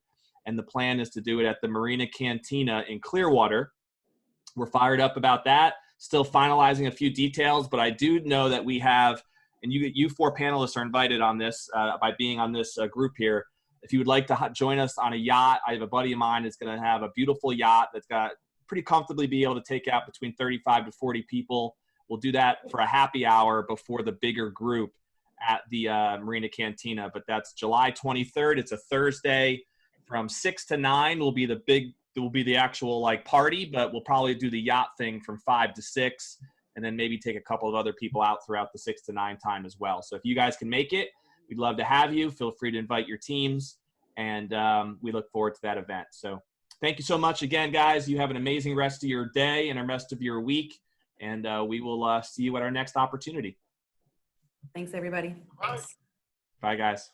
And the plan is to do it at the Marina Cantina in Clearwater. We're fired up about that. Still finalizing a few details, but I do know that we have, and you four panelists are invited on this by being on this group here. If you would like to join us on a yacht, I have a buddy of mine that's going to have a beautiful yacht that's got pretty comfortably be able to take out between 35 to 40 people. We'll do that for a happy hour before the bigger group at the Marina Cantina. But that's July 23rd. It's a Thursday from 6 to 9 will be the actual like party, but we'll probably do the yacht thing from 5 to 6 and then maybe take a couple of other people out throughout the 6 to 9 time as well. So if you guys can make it, we'd love to have you. Feel free to invite your teams, and we look forward to that event. So thank you so much again, guys. You have an amazing rest of your day and the rest of your week, and we will see you at our next opportunity. Thanks, everybody. Thanks. Bye, guys.